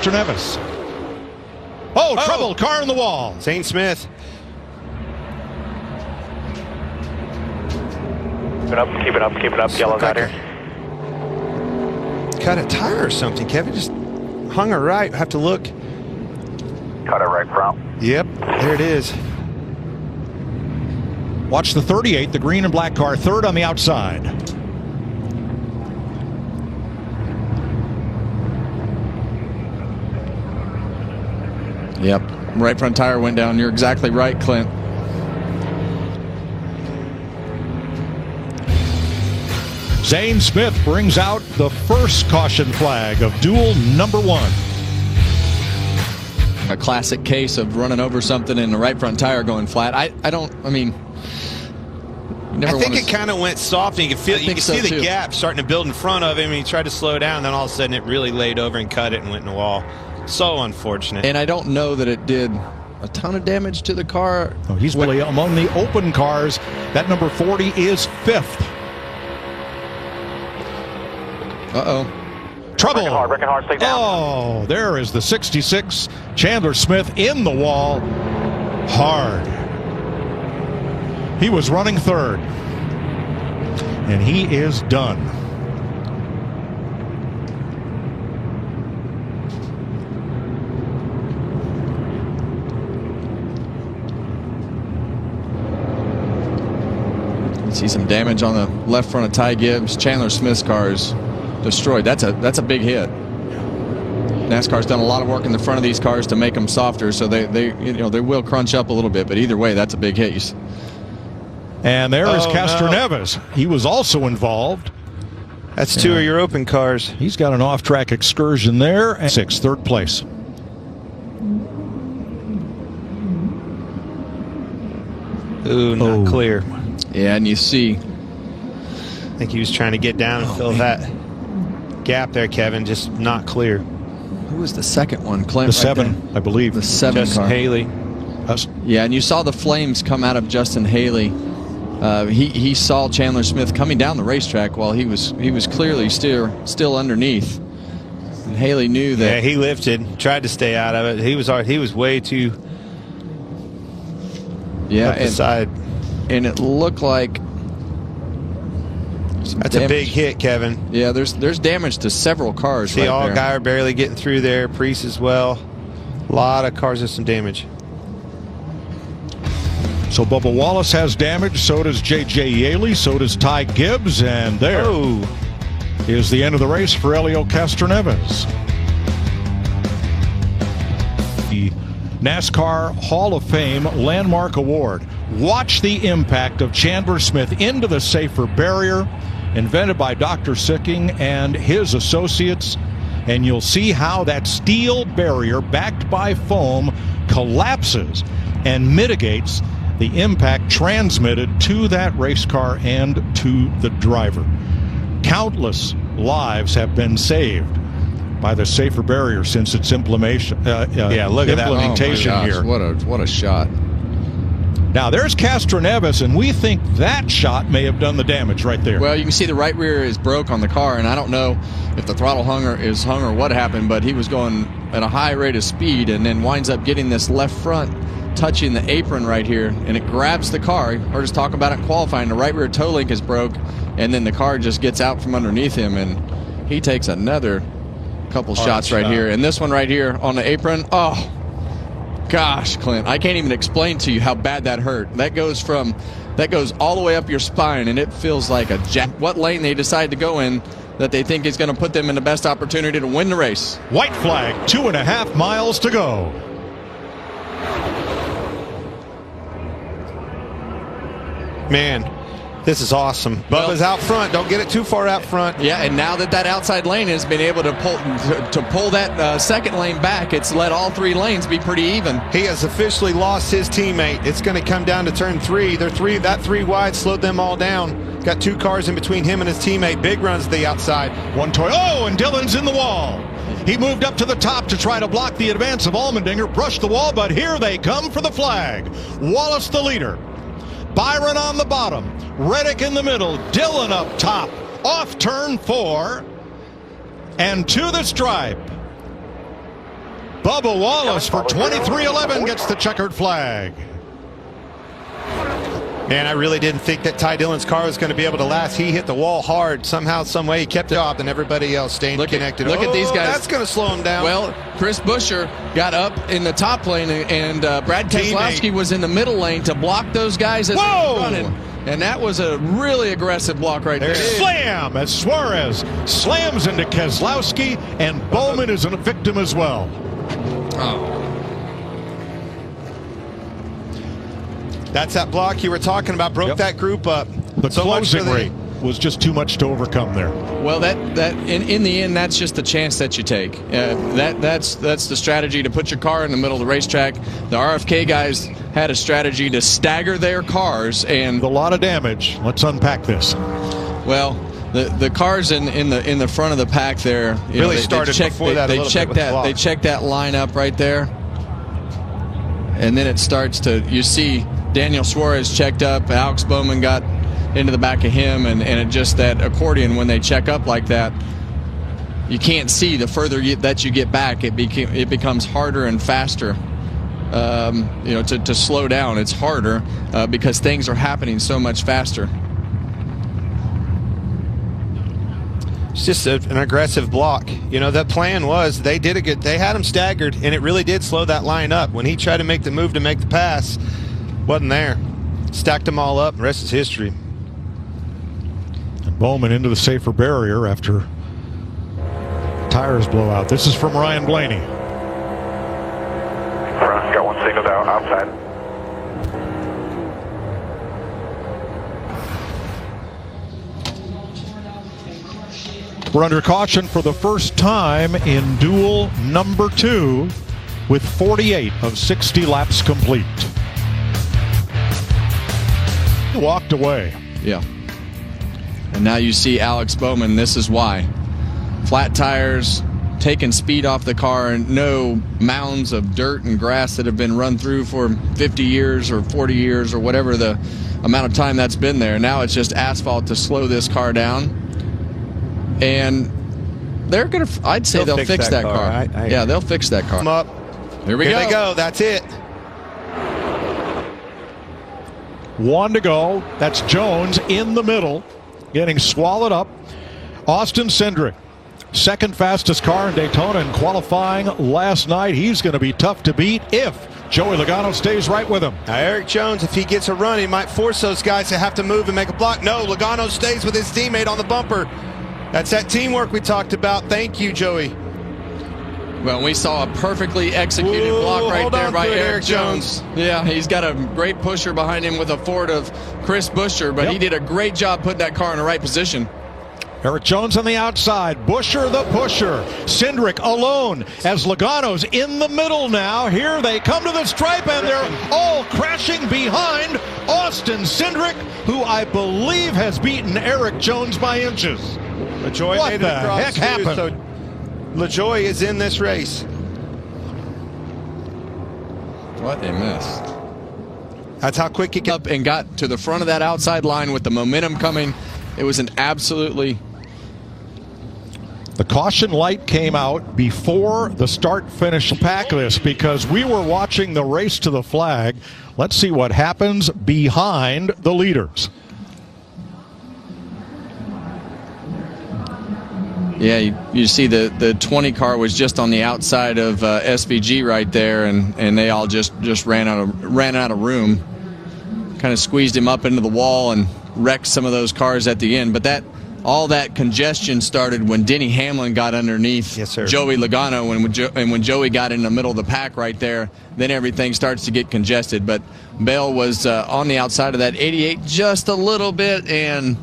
Castroneves. Oh, trouble, car in the wall. Zane Smith. Keep it up, yellow's out here. Cut a tire or something, Kevin. Just hung her right. Have to look. Cut it right front. Yep, there it is. Watch the 38, the green and black car, third on the outside. Yep, right front tire went down. You're exactly right, Clint. Zane Smith brings out the first caution flag of duel number 1. A classic case of running over something and the right front tire going flat. I think it kind of went soft, and you can see the too. gap starting to build in front of him, and he tried to slow down, and then all of a sudden it really laid over and cut it and went in the wall. So unfortunate. And I don't know that it did a ton of damage to the car. Oh, he's really among the open cars. That number 40 is 5th. Uh-oh. Trouble. Braking hard, stay down. Oh, there is the 66, Chandler Smith in the wall. Hard. He was running third. And he is done. You see some damage on the left front of Ty Gibbs. Chandler Smith's car is destroyed. That's a big hit. NASCAR's done a lot of work in the front of these cars to make them softer, so they will crunch up a little bit, but either way, that's a big hit. And there is Castroneves. He was also involved. That's 2 of your open cars. He's got an off-track excursion there. And 6th, third place. Ooh, not clear. Yeah, and you see. I think he was trying to get down and fill that gap there, Kevin. Just not clear. Who was the second one? Clint, The 7, I believe. The 7 Justin car. Haley. Yeah, and you saw the flames come out of Justin Haley. He saw Chandler Smith coming down the racetrack while he was clearly still underneath. And Haley knew that. Yeah, he lifted, tried to stay out of it. He was way too. Yeah, up the side. And it looked like. That's a big hit, Kevin. Yeah, there's damage to several cars. See, right all there. guy are barely getting through there. Priest as well. A lot of cars with some damage. So Bubba Wallace has damage, so does J.J. Yaley, so does Ty Gibbs, and there is the end of the race for Helio Castroneves. The NASCAR Hall of Fame Landmark Award. Watch the impact of Chandler Smith into the safer barrier, invented by Dr. Sicking and his associates, and you'll see how that steel barrier backed by foam collapses and mitigates the impact transmitted to that race car and to the driver. Countless lives have been saved by the safer barrier since its implementation. Look at that. Implementation here. What a shot. Now there's Castroneves, and we think that shot may have done the damage right there. Well, you can see the right rear is broke on the car, and I don't know if the throttle is hung or what happened, but he was going at a high rate of speed and then winds up getting this left front touching the apron right here, and it grabs the car. You heard us talk about it in qualifying. The right rear toe link is broke, and then the car just gets out from underneath him, and he takes another couple shots right here. And this one right here on the apron, oh gosh, Clint, I can't even explain to you how bad that hurt. That goes all the way up your spine, and it feels like a jack. What lane they decide to go in that they think is going to put them in the best opportunity to win the race. White flag, 2.5 miles to go. Man, this is awesome. Bubba's out front. Don't get it too far out front. Yeah, and now that outside lane has been able to pull that second lane back, it's let all 3 lanes be pretty even. He has officially lost his teammate. It's going to come down to turn 3. That 3 wide slowed them all down. Got 2 cars in between him and his teammate. Big runs to the outside. One toy. Oh, and Dillon's in the wall. He moved up to the top to try to block the advance of Allmendinger, brushed the wall, but here they come for the flag. Wallace the leader. Byron on the bottom, Reddick in the middle, Dillon up top, off turn 4, and to the stripe. Bubba Wallace for 23-11 gets the checkered flag. Man, I really didn't think that Ty Dillon's car was going to be able to last. He hit the wall hard. Somehow, some way, he kept it off, and everybody else staying connected. Look at these guys. That's going to slow him down. Well, Chris Buescher got up in the top lane, and Brad Keselowski was in the middle lane to block those guys as they were running. And that was a really aggressive block right there. Slam as Suarez slams into Keselowski, and Bowman is a victim as well. Oh. That's that block you were talking about. Broke that group up. The closing rate was just too much to overcome there. Well, that in the end, that's just the chance that you take. That's the strategy to put your car in the middle of the racetrack. The RFK guys had a strategy to stagger their cars, and a lot of damage. Let's unpack this. Well, the cars in the front of the pack there really started before that. They checked that line up right there, and then it starts to, you see Daniel Suarez checked up, Alex Bowman got into the back of him, and it just, that accordion, when they check up like that, you can't see. The further that you get back, it becomes harder and faster. To slow down, it's harder because things are happening so much faster. It's just an aggressive block. The plan was they had him staggered, and it really did slow that line up. When he tried to make the move to make the pass, wasn't there. Stacked them all up, the rest is history. And Bowman into the safer barrier after tires blow out. This is from Ryan Blaney. Front, got one singled out outside. We're under caution for the first time in duel number 2 with 48 of 60 laps complete. Walked away. Yeah. And now you see Alex Bowman. This is why. Flat tires, taking speed off the car, and no mounds of dirt and grass that have been run through for 50 years or 40 years or whatever the amount of time that's been there. Now it's just asphalt to slow this car down. And they're going to, I'd say they'll fix that car. Yeah, they'll fix that car. Come up. Here we go. Here they go. That's it. 1 to go. That's Jones in the middle, getting swallowed up. Austin Cindric, second fastest car in Daytona in qualifying last night. He's going to be tough to beat if Joey Logano stays right with him. Now, Eric Jones, if he gets a run, he might force those guys to have to move and make a block. No, Logano stays with his teammate on the bumper. That's that teamwork we talked about. Thank you, Joey. Well, we saw a perfectly executed block right there by Eric Jones. Yeah, he's got a great pusher behind him with a Ford of Chris Buescher, but he did a great job putting that car in the right position. Eric Jones on the outside, Buescher the pusher, Cindric alone as Logano's in the middle now. Here they come to the stripe, and they're all crashing behind Austin Cindric, who I believe has beaten Eric Jones by inches. LaJoy What made the it across heck happened? So LaJoy is in this race. What a miss. That's how quick he got Up and got to the front of that outside line with the momentum coming. It was an absolutely... The caution light came out before the start-finish pack this because we were watching the race to the flag. Let's see what happens behind the leaders. Yeah, you see the 20 car was just on the outside of SVG right there, and they all just ran out of room. Kind of squeezed him up into the wall and wrecked some of those cars at the end. But all that congestion started when Denny Hamlin got underneath Joey Logano, and when Joey got in the middle of the pack right there, then everything starts to get congested. But Bell was on the outside of that 88 just a little bit and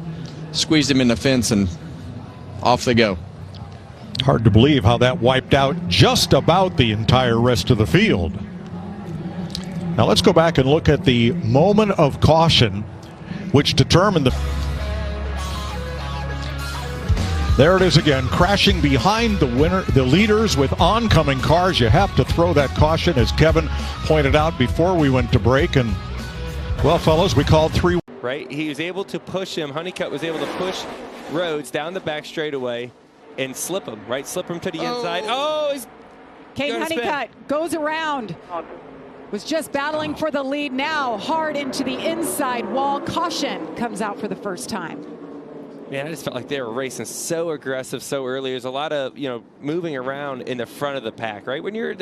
squeezed him in the fence, and off they go. Hard to believe how that wiped out just about the entire rest of the field. Now let's go back and look at the moment of caution, which determined the... There it is again, crashing behind the leaders with oncoming cars. You have to throw that caution, as Kevin pointed out before we went to break. And, well, fellas, we called 3. Right, he was able to push him. Honeycutt was able to push Rhodes down the back straightaway and slip him, right? Slip him to the inside. Oh, Kate Honeycutt goes around. Was just battling for the lead, now hard into the inside wall. Caution comes out for the first time. Man, I just felt like they were racing so aggressive so early. There's a lot of, moving around in the front of the pack, right? When you're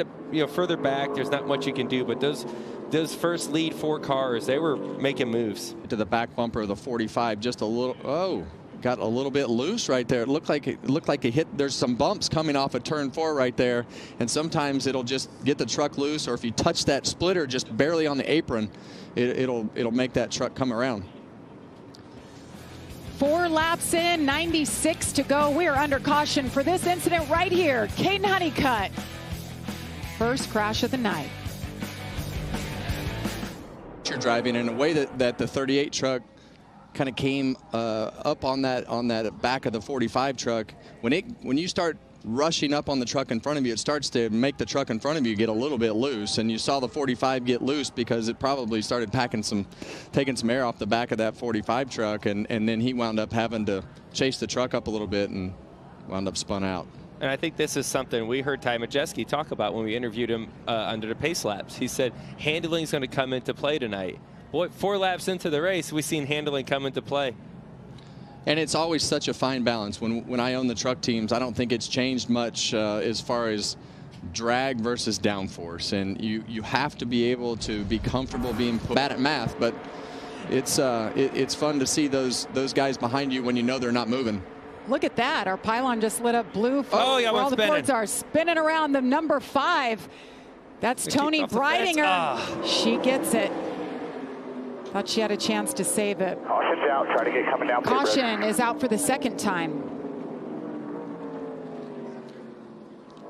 further back, there's not much you can do, but those first lead 4 cars, they were making moves. To the back bumper of the 45, just a little, got a little bit loose right there. It looked like it hit. There's some bumps coming off of turn 4 right there, and sometimes it'll just get the truck loose, or if you touch that splitter just barely on the apron, it'll make that truck come around. 4 laps in, 96 to go. We are under caution for this incident right here. Caden Honeycutt, first crash of the night. You're driving in a way that the 38 truck kind of came up on that back of the 45 truck. When you start rushing up on the truck in front of you, it starts to make the truck in front of you get a little bit loose, and you saw the 45 get loose because it probably started taking some air off the back of that 45 truck, and then he wound up having to chase the truck up a little bit and wound up spun out. And I think this is something we heard Ty Majeski talk about when we interviewed him under the pace laps. He said handling is going to come into play tonight. Boy, 4 laps into the race, we've seen handling come into play. And it's always such a fine balance. When I own the truck teams, I don't think it's changed much as far as drag versus downforce. And you have to be able to be comfortable being bad at math, but it's fun to see those guys behind you when you know they're not moving. Look at that. Our pylon just lit up blue. Oh, yeah, where all the spinning. boards are spinning around the number 5. That's Tony Breidinger. She gets it. Thought she had a chance to save it. Caution's out. Try to get coming down. Caution is out for the second time.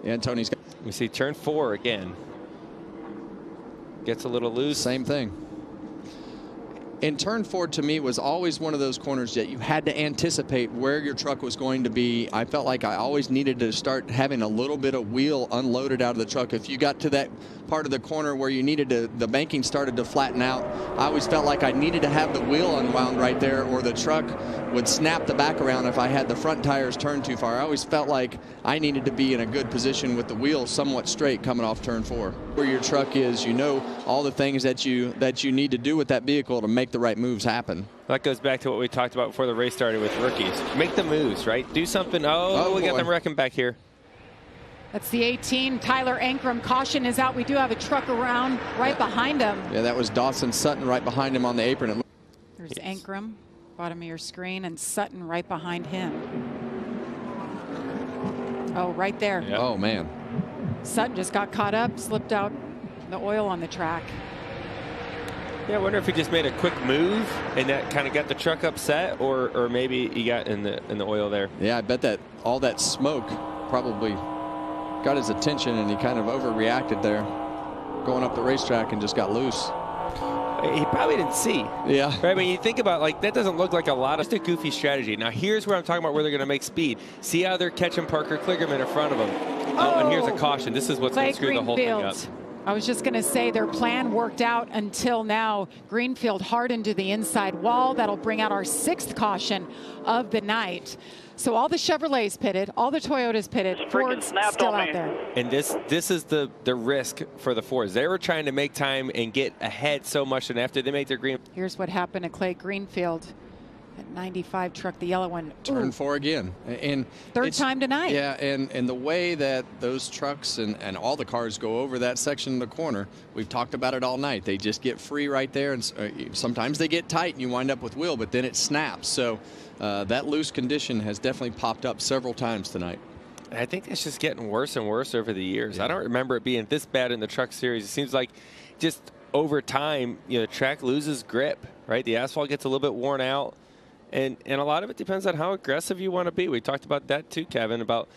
Yeah, Tony's got. We see turn 4 again. Gets a little loose. Same thing. And turn 4 to me was always one of those corners that you had to anticipate where your truck was going to be. I felt like I always needed to start having a little bit of wheel unloaded out of the truck. If you got to that part of the corner where you needed to, the banking started to flatten out, I always felt like I needed to have the wheel unwound right there, or the truck would snap the back around if I had the front tires turned too far. I always felt like I needed to be in a good position with the wheel somewhat straight coming off turn 4. Where your truck is, you know all the things that you need to do with that vehicle to make the right moves happen. That goes back to what we talked about before the race started with rookies. Make the moves, right? Do something. Oh we got them wrecking back here. That's the 18, Tyler Ankrum. Caution is out. We do have a truck around right behind him. Yeah, that was Dawson Sutton right behind him on the apron. There's Ankrum, bottom of your screen, and Sutton right behind him. Oh, right there. Yep. Oh, man. Sutton just got caught up, slipped out the oil on the track. Yeah, I wonder if he just made a quick move and that kind of got the truck upset, or maybe he got in the oil there. Yeah, I bet that all that smoke probably got his attention and he kind of overreacted there, going up the racetrack and just got loose. He probably didn't see. Yeah. Right. I mean, you think about, like, that doesn't look like a lot. It's a goofy strategy. Now, here's where I'm talking about where they're going to make speed. See how they're catching Parker Kligerman in front of them. Oh, and here's a caution. This is what's going to screw the whole thing up. I was just going to say their plan worked out until now. Greenfield hard into the inside wall. That'll bring out our 6th caution of the night. So all the Chevrolets pitted, all the Toyotas pitted, Ford's still out there. And this is the risk for the Fords. They were trying to make time and get ahead so much, and after they make their green. Here's what happened to Clay Greenfield. That 95 truck, the yellow one. Turn 4 again. And third time tonight. Yeah, and the way that those trucks and all the cars go over that section of the corner, we've talked about it all night. They just get free right there, and sometimes they get tight and you wind up with wheel, but then it snaps. So that loose condition has definitely popped up several times tonight. I think it's just getting worse and worse over the years. Yeah. I don't remember it being this bad in the truck series. It seems like just over time, the track loses grip, right? The asphalt gets a little bit worn out. And a lot of it depends on how aggressive you want to be. We talked about that too, Kevin, about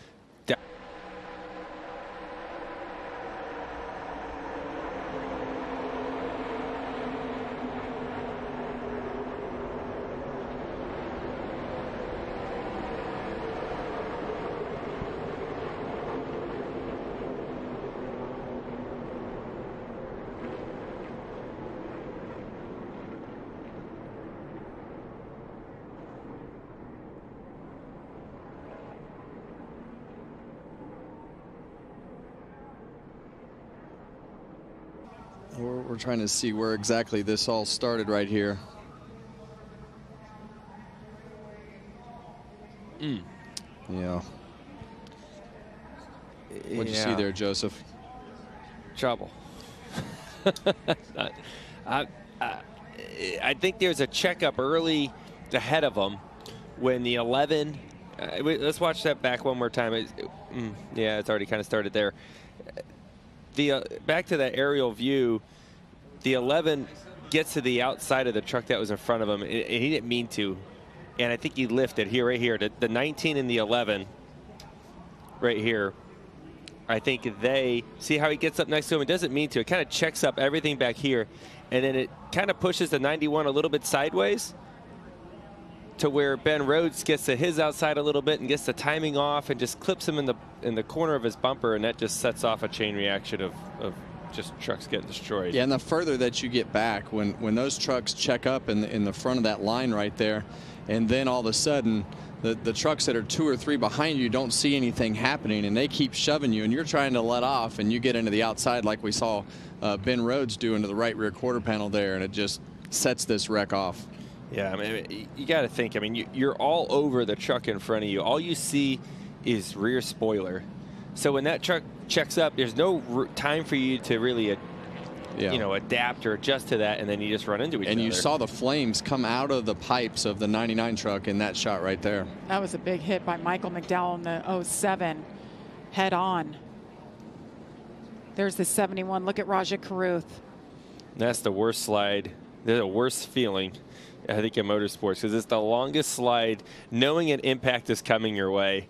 We're trying to see where exactly this all started right here. Yeah. What'd you see there, Joseph? Trouble. I think there's a checkup early ahead of them when the 11. Let's watch that back one more time. Yeah, it's already kind of started there. Back to that aerial view, the 11 gets to the outside of the truck that was in front of him, and he didn't mean to. And I think he lifted here, right here, the 19 and the 11 right here. I think they see how he gets up next to him. It doesn't mean to. It kind of checks up everything back here, and then it kind of pushes the 91 a little bit sideways to where Ben Rhodes gets to his outside a little bit and gets the timing off and just clips him in the corner of his bumper, and that just sets off a chain reaction of just trucks getting destroyed. Yeah, and the further that you get back, when those trucks check up in the front of that line right there, and then all of a sudden the trucks that are 2 or 3 behind you don't see anything happening, and they keep shoving you, and you're trying to let off, and you get into the outside like we saw Ben Rhodes do into the right rear quarter panel there, and it just sets this wreck off. Yeah, I mean, you got to think. I mean, you're all over the truck in front of you. All you see is rear spoiler. So when that truck checks up, there's no time for you to really, adapt or adjust to that, and then you just run into each other. And you saw the flames come out of the pipes of the 99 truck in that shot right there. That was a big hit by Michael McDowell in the 07, head on. There's the 71. Look at Rajat Caruth. That's the worst slide. There's a worst feeling, I think, in motorsports, because it's the longest slide, knowing an impact is coming your way.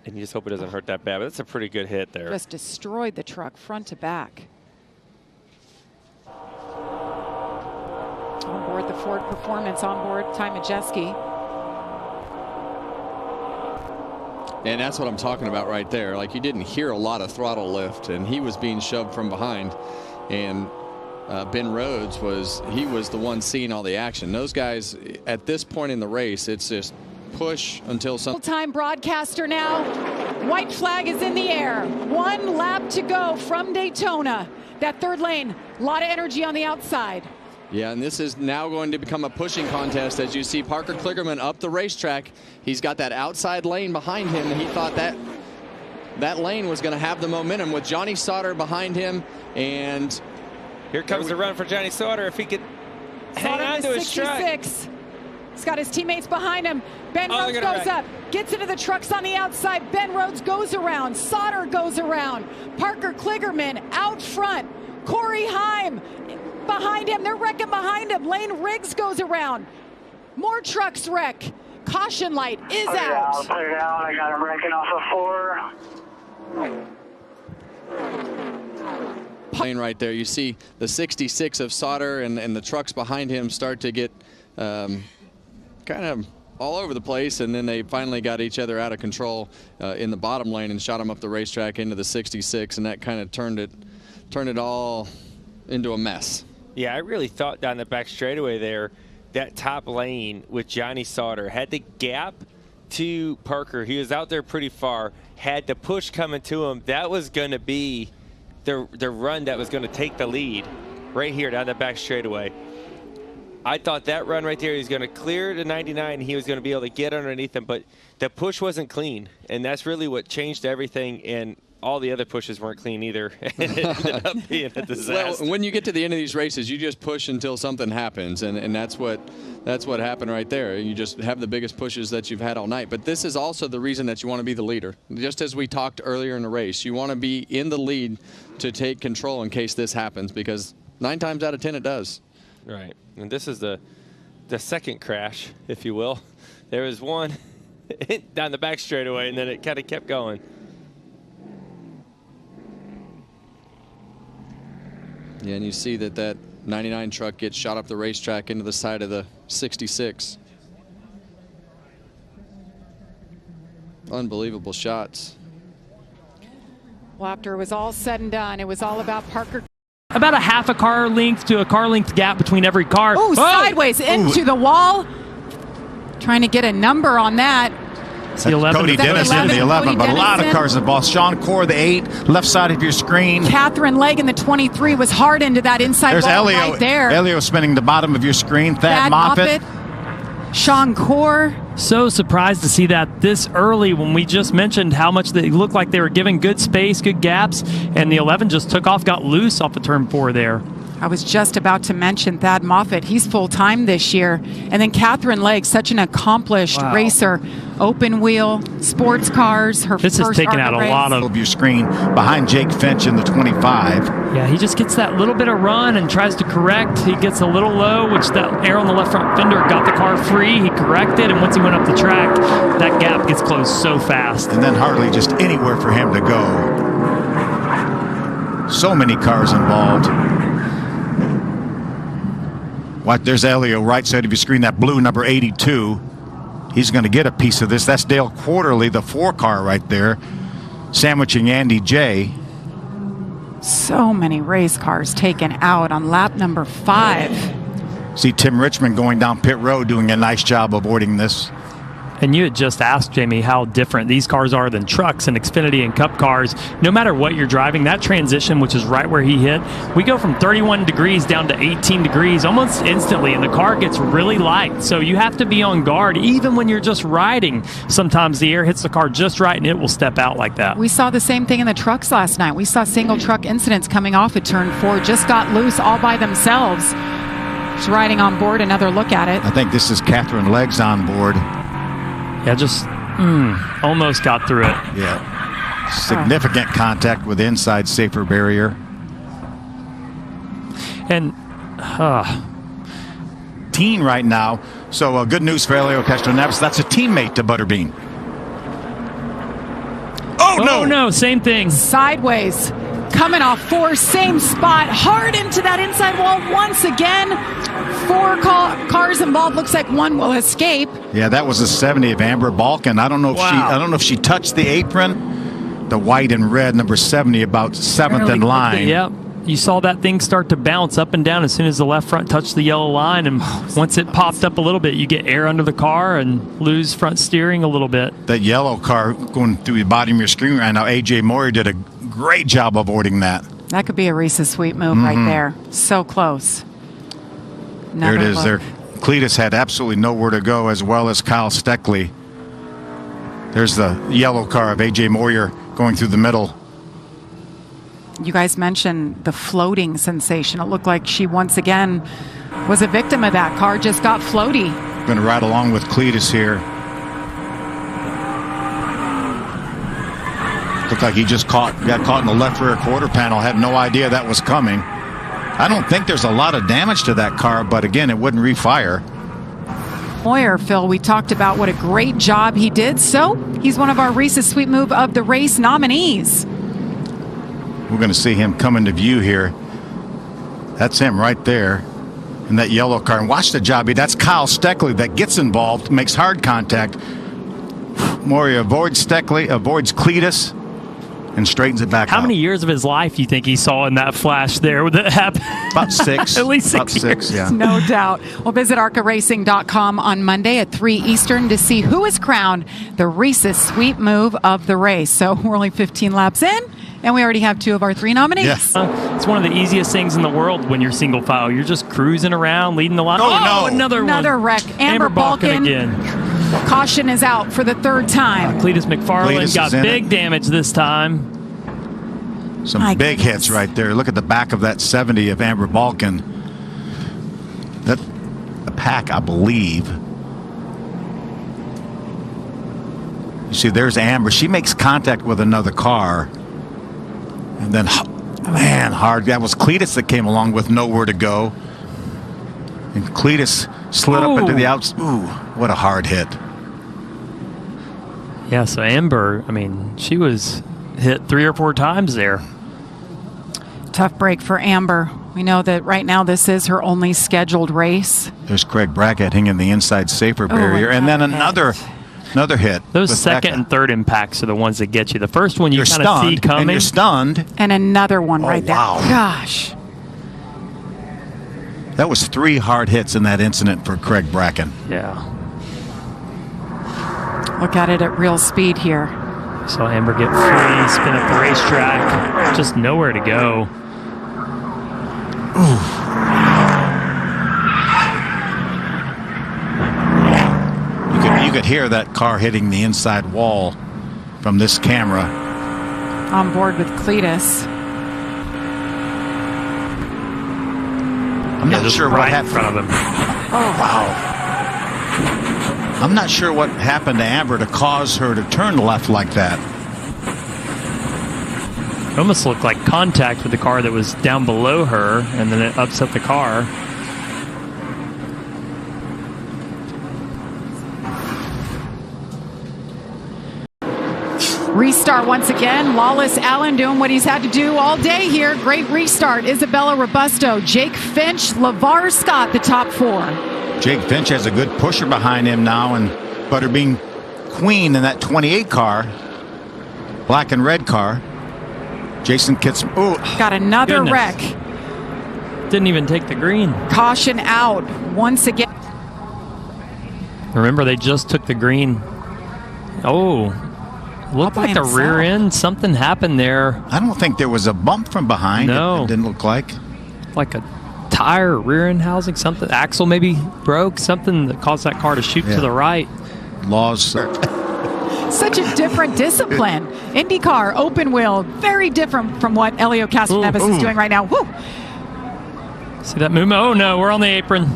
And you just hope it doesn't hurt that bad. But that's a pretty good hit there. Just destroyed the truck front to back. On board the Ford Performance, on board Ty Majeski. And that's what I'm talking about right there. Like, you didn't hear a lot of throttle lift, and he was being shoved from behind. And Ben Rhodes was the one seeing all the action. Those guys, at this point in the race, it's just push until some Full-time broadcaster now. White flag is in the air. 1 lap to go from Daytona. That third lane, a lot of energy on the outside. Yeah, and this is now going to become a pushing contest as you see Parker Kligerman up the racetrack. He's got that outside lane behind him, and he thought that lane was going to have the momentum with Johnny Sauter behind him. And here comes the run for Johnny Sauter. If he could hang on to his truck. He's got his teammates behind him. Ben Rhodes goes up, gets into the trucks on the outside. Ben Rhodes goes around. Sauter goes around. Parker Kligerman out front. Corey Heim behind him. They're wrecking behind him. Lane Riggs goes around. More trucks wreck. Caution light is out. I'll put it out. I got him wrecking off of 4. Lane right there, you see the 66 of Sauter and the trucks behind him start to get kind of all over the place, and then they finally got each other out of control in the bottom lane and shot him up the racetrack into the 66, and that kind of turned it all into a mess. Yeah, I really thought down the back straightaway there, that top lane with Johnny Sauter had the gap to Parker. He was out there pretty far, had the push coming to him. That was going to be the run that was going to take the lead right here down the back straightaway. I thought that run right there, he was going to clear to 99. He was going to be able to get underneath him, but the push wasn't clean, and that's really what changed everything. And all the other pushes weren't clean either. It ended up being a disaster. Well, when you get to the end of these races, you just push until something happens, and that's what happened right there. You just have the biggest pushes that you've had all night. But this is also the reason that you want to be the leader. Just as we talked earlier in the race, you want to be in the lead to take control in case this happens, because 9 times out of 10 it does. Right, and this is the second crash, if you will. There was one down the back straightaway, and then it kind of kept going. Yeah, and you see that 99 truck gets shot up the racetrack into the side of the 66. Unbelievable shots. Well, after it was all said and done, it was all about Parker. About a half a car length to a car length gap between every car. Oh, sideways into the wall. Trying to get a number on that. It's the 11. Cody Dennis in the 11, but a lot of cars involved. Sean Core, the 8, left side of your screen. Catherine Legg in the 23 was hard into that inside There's wall Elio, right there. Elio spinning the bottom of your screen. Thad Moffitt. Sean Core. So surprised to see that this early when we just mentioned how much they looked like they were giving good space, good gaps, and the 11 just took off, got loose off of turn 4 there. I was just about to mention Thad Moffitt. He's full-time this year. And then Catherine Legg, such an accomplished racer. Open wheel, sports cars, her this first is taking out a lot of your screen behind Jake Finch in the 25. Yeah, he just gets that little bit of run and tries to correct. He gets a little low, which that air on the left front fender got the car free. He corrected, and once he went up the track, that gap gets closed so fast. And then hardly just anywhere for him to go. So many cars involved. What? There's Elio, right side of your screen, that blue number 82. He's going to get a piece of this. That's Dale Quarterly, the 4 car right there, sandwiching Andy J. So many race cars taken out on lap number 5. See Tim Richmond going down pit road doing a nice job avoiding this. And you had just asked, Jamie, how different these cars are than trucks and Xfinity and Cup cars. No matter what you're driving, that transition, which is right where he hit, we go from 31 degrees down to 18 degrees almost instantly, and the car gets really light. So you have to be on guard, even when you're just riding. Sometimes the air hits the car just right, and it will step out like that. We saw the same thing in the trucks last night. We saw single truck incidents coming off at turn 4, just got loose all by themselves. Just riding on board, another look at it. I think this is Catherine Legg's on board. Yeah, just almost got through it. Yeah. Significant contact with the inside safer barrier. And teen right now. So good news for Elio Castroneves. That's a teammate to Butterbean. Oh, no, same thing. Sideways. Coming off 4, same spot, hard into that inside wall once again. 4 cars involved. Looks like one will escape. Yeah, that was a 70 of Amber Balkan. I don't know if she touched the apron. The white and red number 70, about 7th in line. Yep. You saw that thing start to bounce up and down as soon as the left front touched the yellow line, and once it popped up a little bit, you get air under the car and lose front steering a little bit. That yellow car going through the bottom of your screen right now, AJ Moyer did a great job avoiding that. That could be a Reese's Sweet move right there. So close. There it is. There, Cletus had absolutely nowhere to go, as well as Kyle Steckley. There's the yellow car of AJ Moyer going through the middle. You guys mentioned the floating sensation. It looked like she once again was a victim of that. Car just got floaty. Going to ride along with Cletus here. Looked like he just got caught in the left rear quarter panel. Had no idea that was coming. I don't think there's a lot of damage to that car, but again, it wouldn't refire. Moyer, Phil, we talked about what a great job he did. So he's one of our Reese's Sweet Move of the race nominees. We're going to see him come into view here. That's him right there in that yellow car. And watch the job. That's Kyle Steckley that gets involved, makes hard contact. Moyer avoids Steckley, avoids Cletus, and straightens it back How out. many years of his life you think he saw in that flash there that happened? About 6. At least about 6 6, yeah. No doubt. Well, visit ARCARacing.com on Monday at 3 Eastern to see who is crowned the Reese's Sweet Move of the race. So we're only 15 laps in, and we already have 2 of our 3 nominees. Yes. It's one of the easiest things in the world when you're single file. You're just cruising around, leading the line. Oh, no. Another wreck. Amber Balkan again. Caution is out for the 3rd time. Cletus McFarland Cletus got is in big it. damage this time. Some My big goodness. hits right there. Look at the back of that 70 of Amber Balkan. That a pack, I believe. You see, there's Amber. She makes contact with another car. And then, man, hard. That was Cletus that came along with nowhere to go. And Cletus slid up into the outs. Ooh, what a hard hit. Yeah, so Amber, I mean, she was hit 3 or 4 times there. Tough break for Amber. We know that right now this is her only scheduled race. There's Craig Brackett hanging the inside safer barrier. And then another hit. Those with second Becca. and third impacts are the ones that get you. The first one you You're kind of see stunned, coming. and you're stunned. And another one right there. wow. Gosh. That was 3 hard hits in that incident for Craig Bracken. Yeah. Look at it at real speed here. Saw Amber get free, spin up the racetrack. Just nowhere to go. You could hear that car hitting the inside wall from this camera. On board with Cletus. I'm not sure what happened. In front of him. Oh, wow. I'm not sure what happened to Amber to cause her to turn left like that. It almost looked like contact with the car that was down below her, and then it upset the car. Restart once again. Lawless Allen doing what he's had to do all day here. Great restart. Isabella Robusto, Jake Finch, LeVar Scott, the top four. Jake Finch has a good pusher behind him now, and Butterbean Queen in that 28 car, black and red car. Jason Kitts. Oh, got another wreck. Didn't even take the green. Caution out once again. Remember, they just took the green. Oh. Looked like the rear end. Something happened there. I don't think there was a bump from behind. No. It didn't look like. Like a tire, rear end housing, something. Axle maybe broke. Something that caused that car to shoot to the right. Laws. Such a different discipline. IndyCar, open wheel, very different from what Elio Castroneves is doing right now. Woo. See that movement? Oh, no, we're on the apron.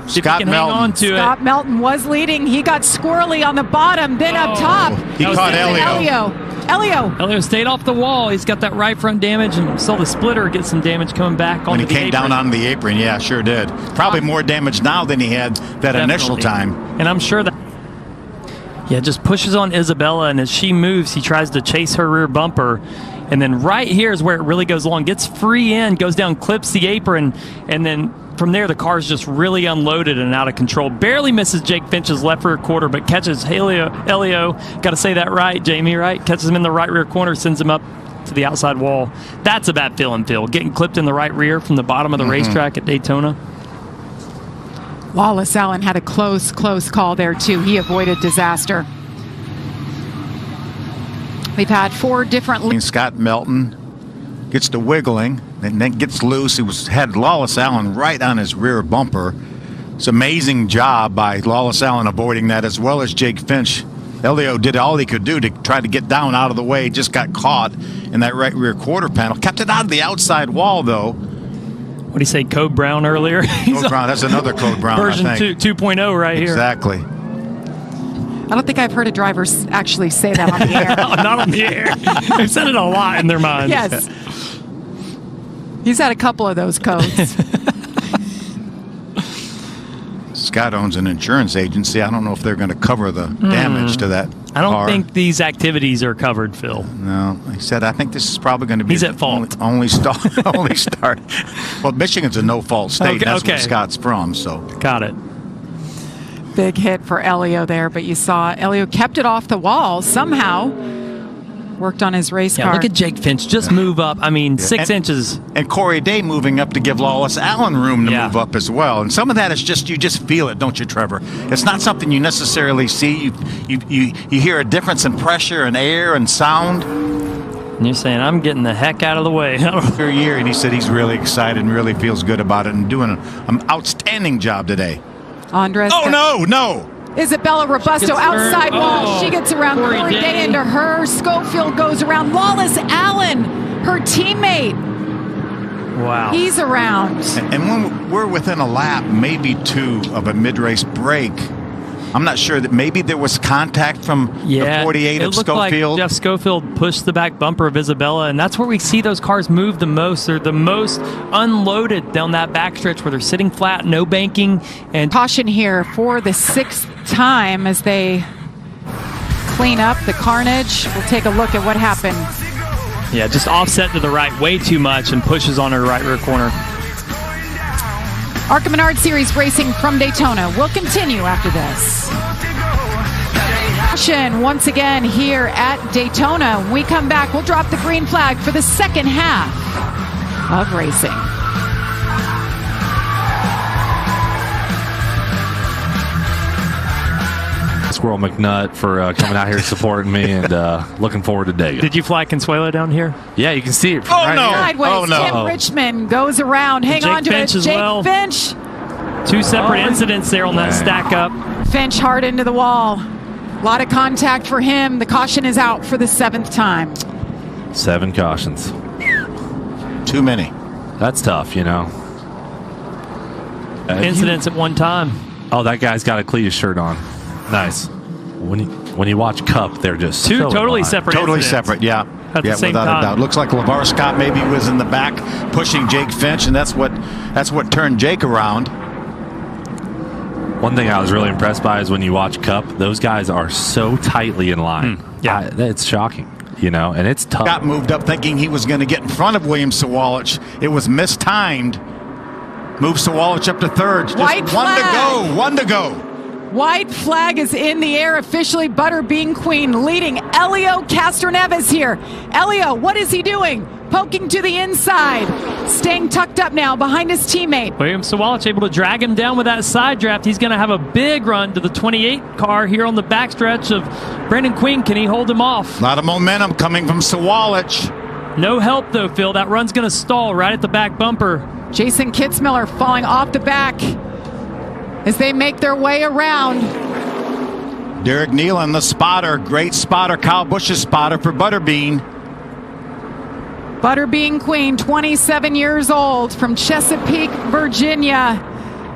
See Scott Melton. Scott Melton was leading. He got squirrely on the bottom, then up top. He caught Elio. Elio stayed off the wall. He's got that right front damage, and saw the splitter get some damage coming back on the apron. When he came down on the apron, yeah, sure did. Probably more damage now than he had that initial time. And I'm sure that, just pushes on Isabella, and as she moves, he tries to chase her rear bumper. And then right here is where it really goes long. Gets free in, goes down, clips the apron, and then from there, the car's just really unloaded and out of control. Barely misses Jake Finch's left rear quarter, but catches Elio. Got to say that right, Jamie, right? Catches him in the right rear corner, sends him up to the outside wall. That's a bad feeling, Phil. Getting clipped in the right rear from the bottom of the racetrack at Daytona. Lawless Allen had a close call there, too. He avoided disaster. We've had 4 different... Scott Melton gets to wiggling and then gets loose. He had Lawless Allen right on his rear bumper. It's an amazing job by Lawless Allen avoiding that, as well as Jake Finch. Elio did all he could do to try to get down out of the way. Just got caught in that right rear quarter panel. Kept it out of the outside wall, though. What did he say, Code Brown earlier? Code Brown, that's another Code Brown, version I think. 2.0 right here. Exactly. I don't think I've heard a driver actually say that on the air. Not on the air. They've said it a lot in their minds. Yes. He's had a couple of those codes. Scott owns an insurance agency. I don't know if they're going to cover the damage to that I don't car. think these activities are covered, Phil. No. He said, I think this is probably going to be... He's at fault. Only start. Well, Michigan's a no-fault state. Okay, That's where Scott's from, so... Got it. Big hit for Elio there, but you saw Elio kept it off the wall somehow. Worked on his race car. Look at Jake Finch just move up. I mean, 6 inches. And Corey Day moving up to give Lawless Allen room to move up as well. And some of that is just, you just feel it, don't you, Trevor? It's not something you necessarily see. You hear a difference in pressure and air and sound. And you're saying, I'm getting the heck out of the way. For a year, and he said he's really excited and really feels good about it and doing an outstanding job today. Andres. Oh, no. Isabella Robusto outside wall. She gets around Corey Day into her. Schofield goes around. Lawless Allen, her teammate. Wow. He's around. And when we're within a lap, maybe 2 of a mid-race break, I'm not sure that maybe there was contact from the 48 of Schofield. It looked like Jeff Schofield pushed the back bumper of Isabella, and that's where we see those cars move the most. They're the most unloaded down that backstretch where they're sitting flat, no banking. And caution here for the 6th time as they clean up the carnage. We'll take a look at what happened. Yeah, just offset to the right way too much and pushes on her right rear corner. ARCA Menard Series racing from Daytona will continue after this. Action once again here at Daytona. When we come back, we'll drop the green flag for the second half of racing. Squirrel McNutt for coming out here supporting me, and looking forward to Dega. Did you fly Consuelo down here? Yeah, you can see it from right here. Sideways. Oh, no. Tim Richmond goes around. Hang Jake on to Finch it. as Jake well. Finch. Two separate incidents there on that stack up. Finch hard into the wall. A lot of contact for him. The caution is out for the 7th time. 7 cautions. Too many. That's tough, you know. Incidents at one time. Oh, that guy's got a Cletus shirt on. Nice. When you watch Cup, they're just Two so totally aligned. separate Totally incidents. separate, yeah. At the Yeah, same without time. a doubt. Looks like LeVar Scott maybe was in the back pushing Jake Finch, and that's what turned Jake around. One thing I was really impressed by is when you watch Cup, those guys are so tightly in line. Yeah. It's shocking, you know, and it's tough. Scott moved up thinking he was going to get in front of William Sawalich. It was mistimed. Moved Sawalich up to 3rd. Just White flag. One to go. White flag is in the air officially. Butterbean Queen leading Elio Castroneves here. Elio, what is he doing? Poking to the inside. Staying tucked up now behind his teammate. William Sawalich able to drag him down with that side draft. He's going to have a big run to the 28 car here on the backstretch of Brandon Queen. Can he hold him off? A lot of momentum coming from Sawalich. No help though, Phil. That run's going to stall right at the back bumper. Jason Kitzmiller falling off the back as they make their way around. Derek Nealon, the spotter. Great spotter. Kyle Busch's spotter for Butterbean. Butterbean Queen, 27 years old, from Chesapeake, Virginia.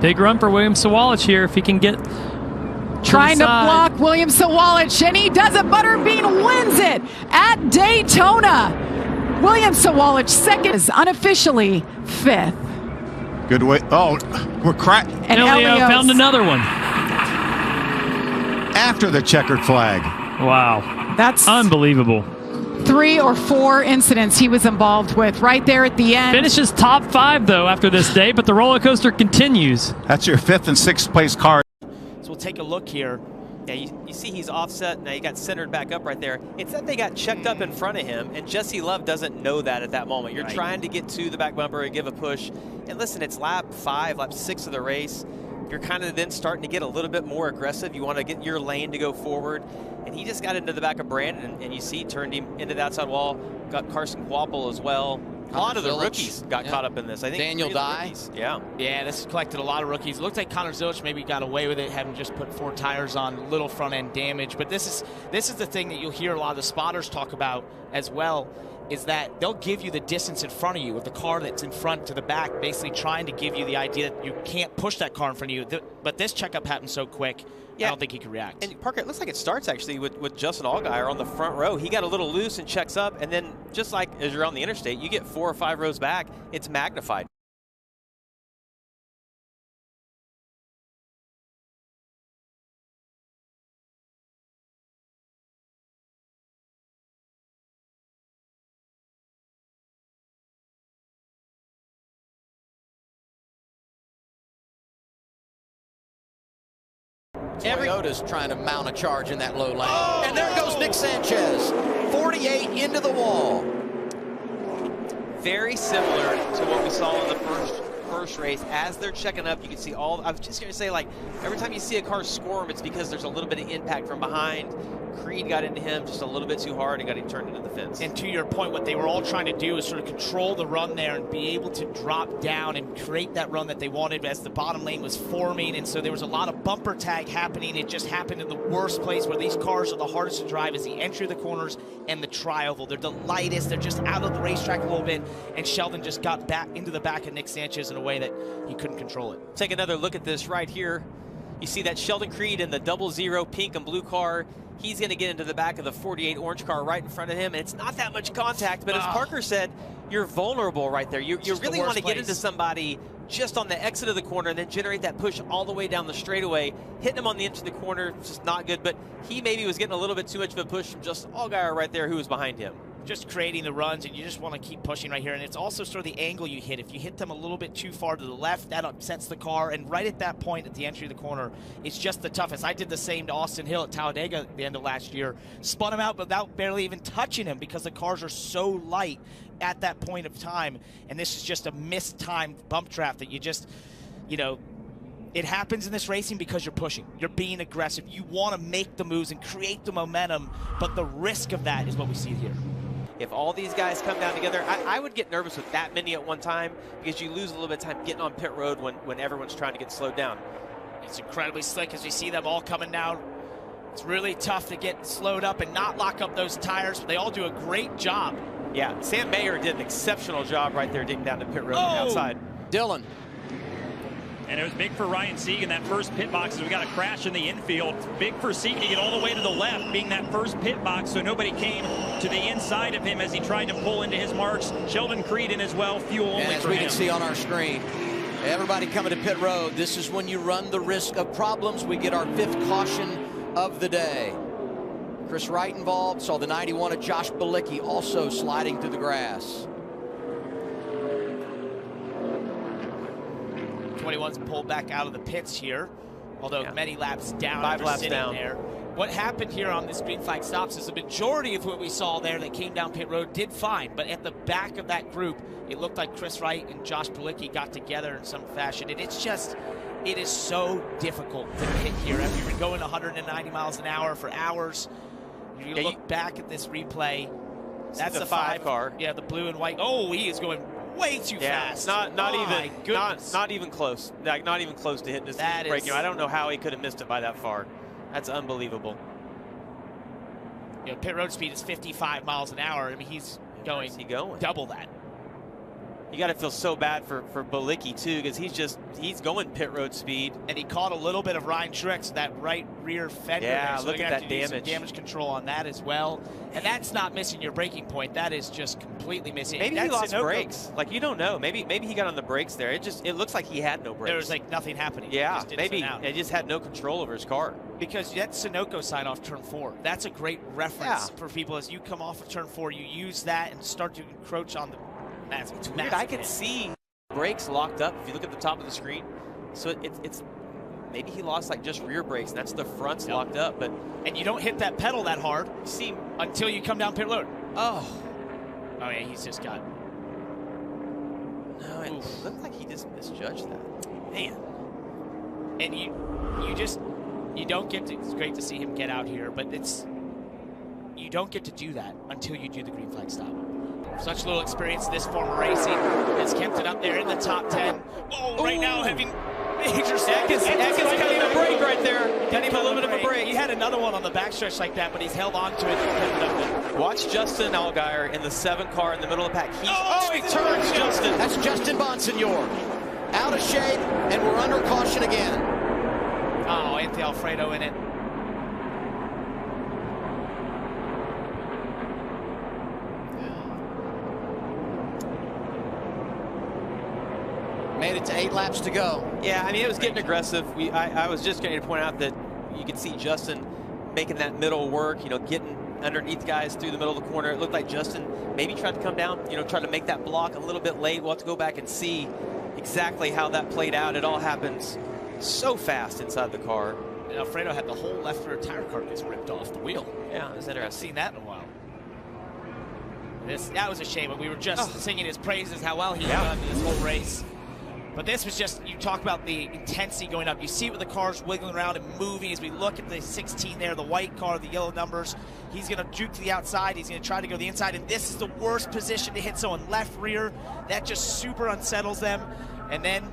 Big run for William Sawalich here if he can get Trying to side. block William Sawalich, and he does it. Butterbean wins it at Daytona. William Sawalich second, is unofficially 5th. Good way. Oh, we're And Elio Elio's found another one. after the checkered flag. Wow. That's Unbelievable. 3 or 4 incidents he was involved with right there at the end. Finishes top 5 though after this day, but the roller coaster continues. That's your 5th and 6th place car. So we'll take a look here. Yeah, you see he's offset. Now he got centered back up right there. It's that they got checked up in front of him, and Jesse Love doesn't know that at that moment. You're trying to get to the back bumper and give a push. And listen, it's lap 5, lap 6 of the race. You're kind of then starting to get a little bit more aggressive. You want to get your lane to go forward. And he just got into the back of Brandon, and you see turned him into the outside wall. Got Carson Quapple as well. A lot of the rookies got caught up in this. I think Daniel Dye. Yeah. Yeah, this collected a lot of rookies. It looked like Connor Zilch maybe got away with it, having just put 4 tires on, little front end damage. But this is the thing that you'll hear a lot of the spotters talk about as well, is that they'll give you the distance in front of you with the car that's in front to the back, basically trying to give you the idea that you can't push that car in front of you. But this checkup happened so quick, I don't think he could react. And Parker, it looks like it starts actually with Justin Allgaier on the front row. He got a little loose and checks up, and then just like as you're on the interstate, you get 4 or 5 rows back, it's magnified. Toyota's trying to mount a charge in that low lane. Oh, and there goes Nick Sanchez, 48 into the wall. Very similar to what we saw in the first race. As they're checking up, you can see all. I was just going to say, like, every time you see a car squirm, it's because there's a little bit of impact from behind. Creed got into him just a little bit too hard and got him turned into the fence. And to your point, what they were all trying to do is sort of control the run there and be able to drop down and create that run that they wanted as the bottom lane was forming. And so there was a lot of bumper tag happening. It just happened in the worst place where these cars are the hardest to drive is the entry of the corners and the tri-oval. They're the lightest. They're just out of the racetrack a little bit. And Sheldon just got back into the back of Nick Sanchez in a way that he couldn't control it. Take another look at this right here. You see that Sheldon Creed in the 00 pink and blue car. He's going to get into the back of the 48 orange car right in front of him, and it's not that much contact, but as Parker said, you're vulnerable right there. You really want to get into somebody just on the exit of the corner and then generate that push all the way down the straightaway. Hitting him on the edge of the corner is just not good, but he maybe was getting a little bit too much of a push from just Allgaier right there who was behind him. Just creating the runs, and you just want to keep pushing right here. And it's also sort of the angle you hit. If you hit them a little bit too far to the left, that upsets the car. And right at that point at the entry of the corner, it's just the toughest. I did the same to Austin Hill at Talladega at the end of last year. Spun him out without barely even touching him because the cars are so light at that point of time. And this is just a mistimed bump trap that you just, you know, It happens in this racing because you're pushing. You're being aggressive. You want to make the moves and create the momentum, but the risk of that is what we see here. If all these guys come down together, I would get nervous with that many at one time because you lose a little bit of time getting on pit road when everyone's trying to get slowed down. It's incredibly slick as we see them all coming down. It's really tough to get slowed up and not lock up those tires, but they all do a great job. Yeah, Sam Mayer did an exceptional job right there digging down the pit road on the outside. Dylan. And it was big for Ryan Sieg in that first pit box as we got a crash in the infield. Big for Sieg to get all the way to the left, being that first pit box, so nobody came to the inside of him as he tried to pull into his marks. Sheldon Creed in as well, fuel only and as for we him. can see on our screen, everybody coming to pit road, this is when you run the risk of problems. We get our 5th caution of the day. Chris Wright involved, saw the 91 of Josh Bilicki also sliding through the grass. 21's pulled back out of the pits here, although many laps down. 5 laps sitting down. There. What happened here on this green flag stops is the majority of what we saw there that came down pit road did fine, but at the back of that group, it looked like Chris Wright and Josh Bilicki got together in some fashion, and it's just, it is so difficult to hit here. After you've been going 190 miles an hour for hours, you look back at this replay, that's the a 5 car. Yeah, the blue and white. Oh, he is going way too fast. Not Oh, even not even close. Like not even close to hitting this break. I don't know how he could have missed it by that far. That's unbelievable. You know, pit road speed is 55 miles an hour. I mean, he's going double that. You got to feel so bad for Bilicki too, because he's going pit road speed, and he caught a little bit of Ryan Truex, that right rear fender. Yeah, so look at that damage. Damage control on that as well, and that's not missing your braking point. That is just completely missing. Maybe that's he lost brakes. Like you don't know. Maybe he got on the brakes there. It looks like he had no brakes. There was like nothing happening. Yeah, maybe he just had no control over his car. Because that Sunoco sign off turn 4. That's a great reference for people as you come off of turn 4. You use that and start to encroach on the. It's weird. I can see brakes locked up if you look at the top of the screen. So it's maybe he lost like just rear brakes, and that's the front's locked up. But and you don't hit that pedal that hard. You see until you come down pit road. Oh yeah, he's just got. No, it looked like he just misjudged that. Man. And you don't get to. It's great to see him get out here, but you don't get to do that until you do the green flag stop. Such little experience in this form of racing has kept it up there in the top 10. Whoa, right now having major seconds. Ekins cutting a break right there. Getting him a little bit of a break. He had another one on the backstretch like that, but he's held on to it. Watch Justin Allgaier in the 7 car in the middle of the pack. He turns Justin. That's Justin Bonsignor. Out of shade, and we're under caution again. Oh, Anthony Alfredo in it. Made it to 8 laps to go. Yeah, I mean, it was getting aggressive. I was just going to point out that you could see Justin making that middle work, getting underneath guys through the middle of the corner. It looked like Justin maybe tried to come down, tried to make that block a little bit late. We'll have to go back and see exactly how that played out. It all happens so fast inside the car. And Alfredo had the whole left rear tire carcass ripped off the wheel. Yeah, it was interesting. I've seen that in a while. That was a shame, but we were just singing his praises, how well he done this whole race. But this was just, you talk about the intensity going up. You see it with the cars wiggling around and moving as we look at the 16 there, the white car, the yellow numbers. He's going to juke to the outside. He's going to try to go to the inside, and this is the worst position to hit someone left rear. That just super unsettles them. And then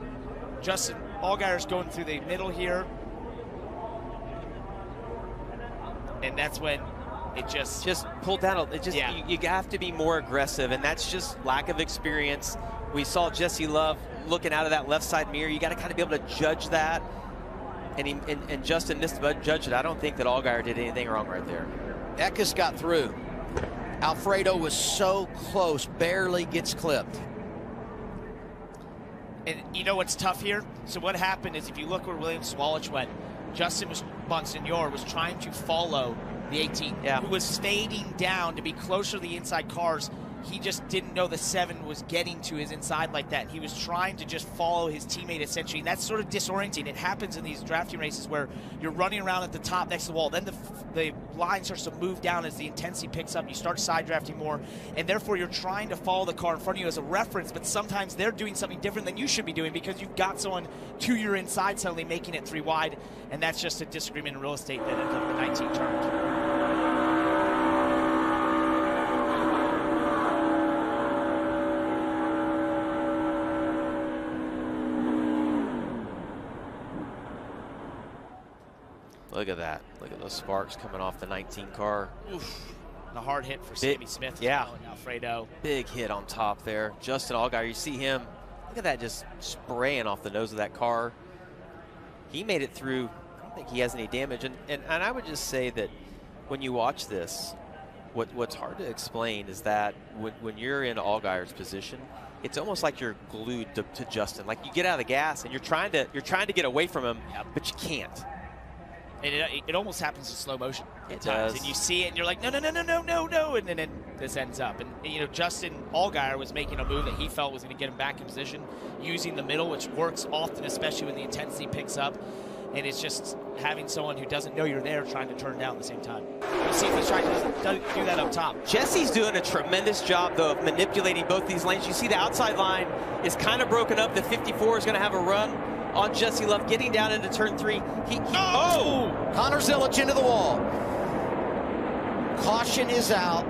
Justin Allgaier's going through the middle here. And that's when it just pulled down. You have to be more aggressive, and that's just lack of experience. We saw Jesse Love looking out of that left side mirror. You got to kind of be able to judge that, and Justin missed the judge it. I don't think that Allgaier did anything wrong right there. Eckes got through. Alfredo was so close, barely gets clipped. And you know what's tough here? So what happened is, if you look where William Swalich went, Justin Bonsignor was trying to follow the 18, who was fading down to be closer to the inside cars, he just didn't know the 7 was getting to his inside like that. He was trying to just follow his teammate essentially, and that's sort of disorienting. It happens in these drafting races where you're running around at the top next to the wall, then the line starts to move down as the intensity picks up. You start side drafting more, and therefore you're trying to follow the car in front of you as a reference, but sometimes they're doing something different than you should be doing because you've got someone to your inside suddenly making it 3 wide, and that's just a disagreement in real estate that ends up in the 19 turns. Look at that. Look at those sparks coming off the 19 car. Oof. The hard hit for Sammy Smith. Yeah. Alfredo. Big hit on top there. Justin Allgaier, you see him. Look at that, just spraying off the nose of that car. He made it through. I don't think he has any damage. And I would just say that when you watch this, what's hard to explain is that when you're in Allgaier's position, it's almost like you're glued to Justin. Like you get out of the gas and you're trying to get away from him, but you can't. And it almost happens in slow motion at times. And you see it, and you're like, no, and then this ends up. And, you know, Justin Allgaier was making a move that he felt was going to get him back in position, using the middle, which works often, especially when the intensity picks up. And it's just having someone who doesn't know you're there trying to turn down at the same time. We'll see if he's trying to do that up top. Jesse's doing a tremendous job, though, of manipulating both these lanes. You see the outside line is kind of broken up. The 54 is going to have a run on Jesse Love, getting down into turn 3. Connor Zilic into the wall. Caution is out.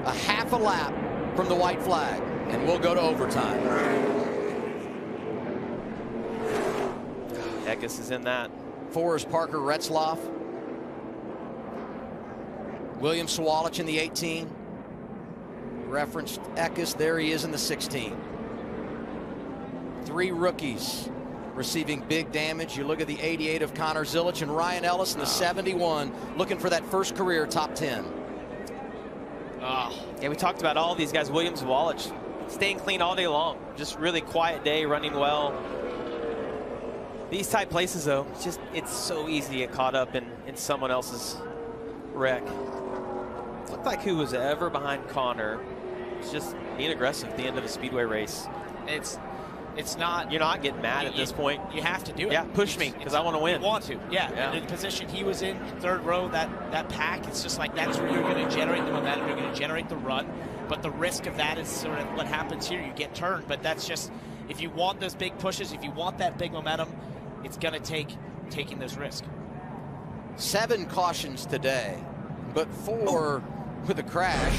A half a lap from the white flag, and we'll go to overtime. Eckes is in that. 4 is Parker Retzlaff. William Sawalich in the 18. Referenced Eckes, there he is in the 16. 3 rookies receiving big damage. You look at the 88 of Connor Zilic and Ryan Ellis in the 71, looking for that first career top 10. Yeah, we talked about all these guys. Williams Walich staying clean all day long. Just really quiet day, running well. These tight places, though, it's so easy to get caught up in someone else's wreck. Looked like who was ever behind Connor was just being aggressive at the end of a speedway race. It's not. You're not getting mad at this point. You have to do it. Yeah, push me because I want to win. You want to. Yeah. And the position he was in, 3rd row, that pack, it's just like that's where you're going to generate the momentum. You're going to generate the run. But the risk of that is sort of what happens here. You get turned. But that's just, if you want those big pushes, if you want that big momentum, it's going to take taking this risk. 7 cautions today, but 4 with a crash.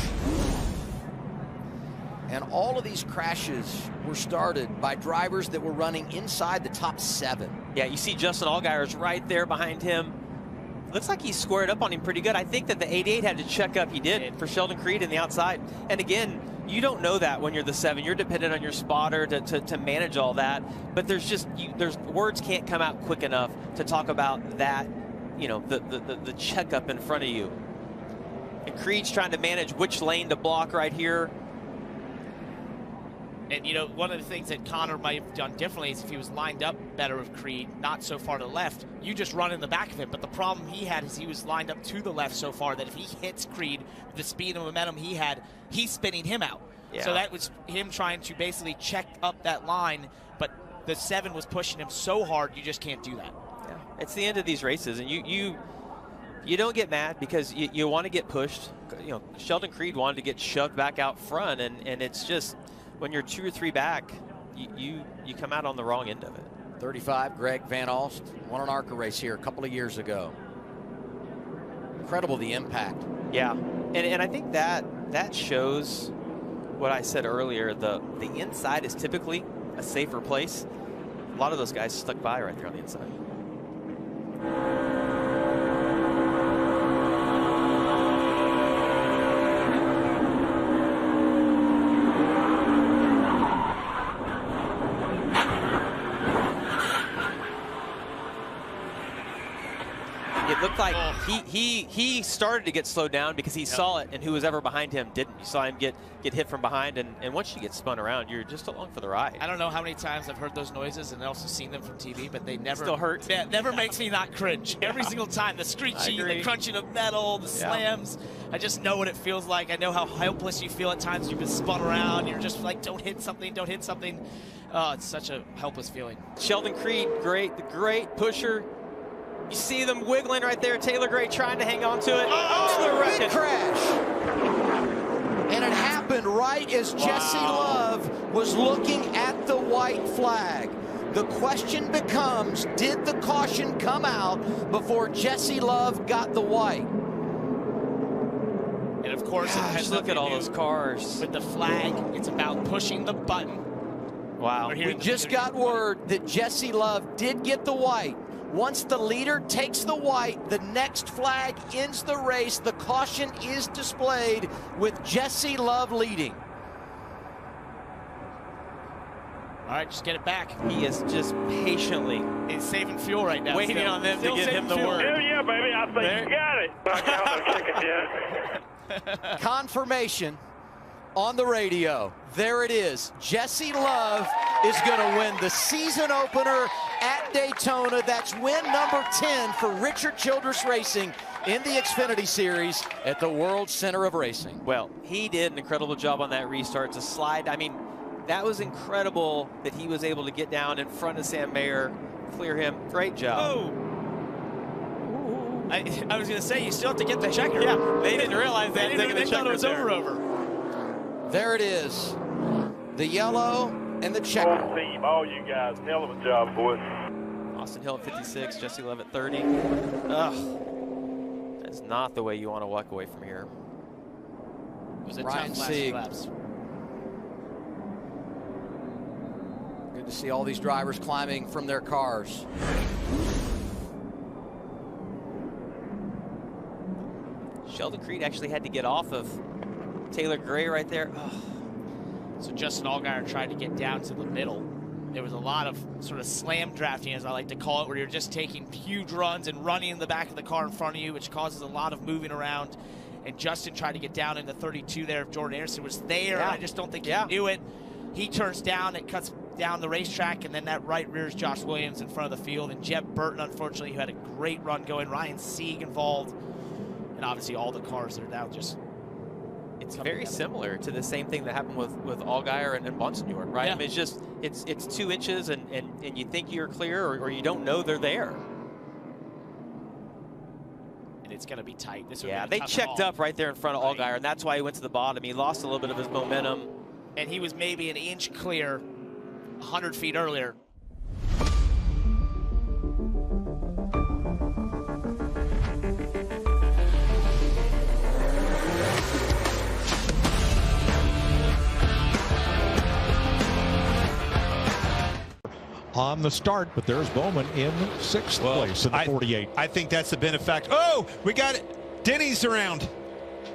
And all of these crashes were started by drivers that were running inside the top 7. Yeah, you see Justin Allgaier's right there behind him. Looks like he squared up on him pretty good. I think that the 88 had to check up. He did for Sheldon Creed in the outside. And again, you don't know that when you're the 7. You're dependent on your spotter to manage all that. But there's words can't come out quick enough to talk about that, you know, the checkup in front of you. And Creed's trying to manage which lane to block right here. And, you know, one of the things that Connor might have done differently is if he was lined up better with Creed, not so far to the left, you just run in the back of it. But the problem he had is he was lined up to the left so far that if he hits Creed, the speed and momentum he had, he's spinning him out. Yeah. So that was him trying to basically check up that line, but the 7 was pushing him so hard, you just can't do that. Yeah. It's the end of these races, and you don't get mad because you want to get pushed. You know, Sheldon Creed wanted to get shoved back out front, and it's just, when you're 2 or 3 back, you come out on the wrong end of it. 35, Greg Van Alst won an ARCA race here a couple of years ago. Incredible, the impact. Yeah, and I think that shows what I said earlier. The inside is typically a safer place. A lot of those guys stuck by right there on the inside. looked like he started to get slowed down because he saw it, and who was ever behind him didn't. You saw him get hit from behind, and once you get spun around, you're just along for the ride. I don't know how many times I've heard those noises and also seen them from TV, but they never still hurt. Yeah, it never makes me not cringe. Every single time, the screeching, the crunching of metal, the slams. I just know what it feels like. I know how helpless you feel at times. You've been spun around. You're just like, don't hit something, don't hit something. Oh, it's such a helpless feeling. Sheldon Creed, the great pusher. You see them wiggling right there. Taylor Gray trying to hang on to it. Oh, big crash. And it happened right as Jesse Love was looking at the white flag. The question becomes, did the caution come out before Jesse Love got the white? And of course, it has look at all those cars. With the flag, it's about pushing the button. Wow. We just got word that Jesse Love did get the white. Once the leader takes the white, the next flag ends the race. The caution is displayed with Jesse Love leading. All right, just get it back. He is just patiently saving fuel right now. Waiting on them to give him the word. Hell yeah, baby. I think you got it. Confirmation on the radio. There it is. Jesse Love is going to win the season opener at Daytona. That's win number 10 for Richard Childress Racing in the Xfinity Series at the World Center of Racing. Well, he did an incredible job on that restart to slide. I mean, that was incredible that he was able to get down in front of Sam Mayer, clear him. Great job. Oh. I was going to say, you still have to get the checker. Yeah, they didn't realize that. They thought it was over. There it is. The yellow and the checker. Full team, all you guys. Hell of a job, boys. Austin Hill at 56, Jesse Love at 30. Ugh. That's not the way you want to walk away from here. It was a Ryan tough Sieg. last few laps. Good to see all these drivers climbing from their cars. Sheldon Creed actually had to get off of Taylor Gray right there. Ugh. So Justin Allgaier tried to get down to the middle. There was a lot of sort of slam drafting, as I like to call it, where you're just taking huge runs and running in the back of the car in front of you, which causes a lot of moving around. And Justin tried to get down in the 32 there. If Jordan Anderson was there, I just don't think he knew it. He turns down, it cuts down the racetrack, and then that right rears Josh Williams in front of the field. And Jeb Burton, unfortunately, who had a great run going. Ryan Sieg involved. And obviously all the cars that are now just... It's very similar to the same thing that happened with Allgaier and Bonsignor, right? Yeah. I mean, it's just, it's 2 inches and you think you're clear or you don't know they're there. And it's going to be tight. This They checked up right there in front of Allgaier, and that's why he went to the bottom. He lost a little bit of his momentum. And he was maybe an inch clear 100 feet earlier. On the start, but there's Bowman in 6th place in the 48. I think that's the benefactor. Oh, we got it. Denny's around.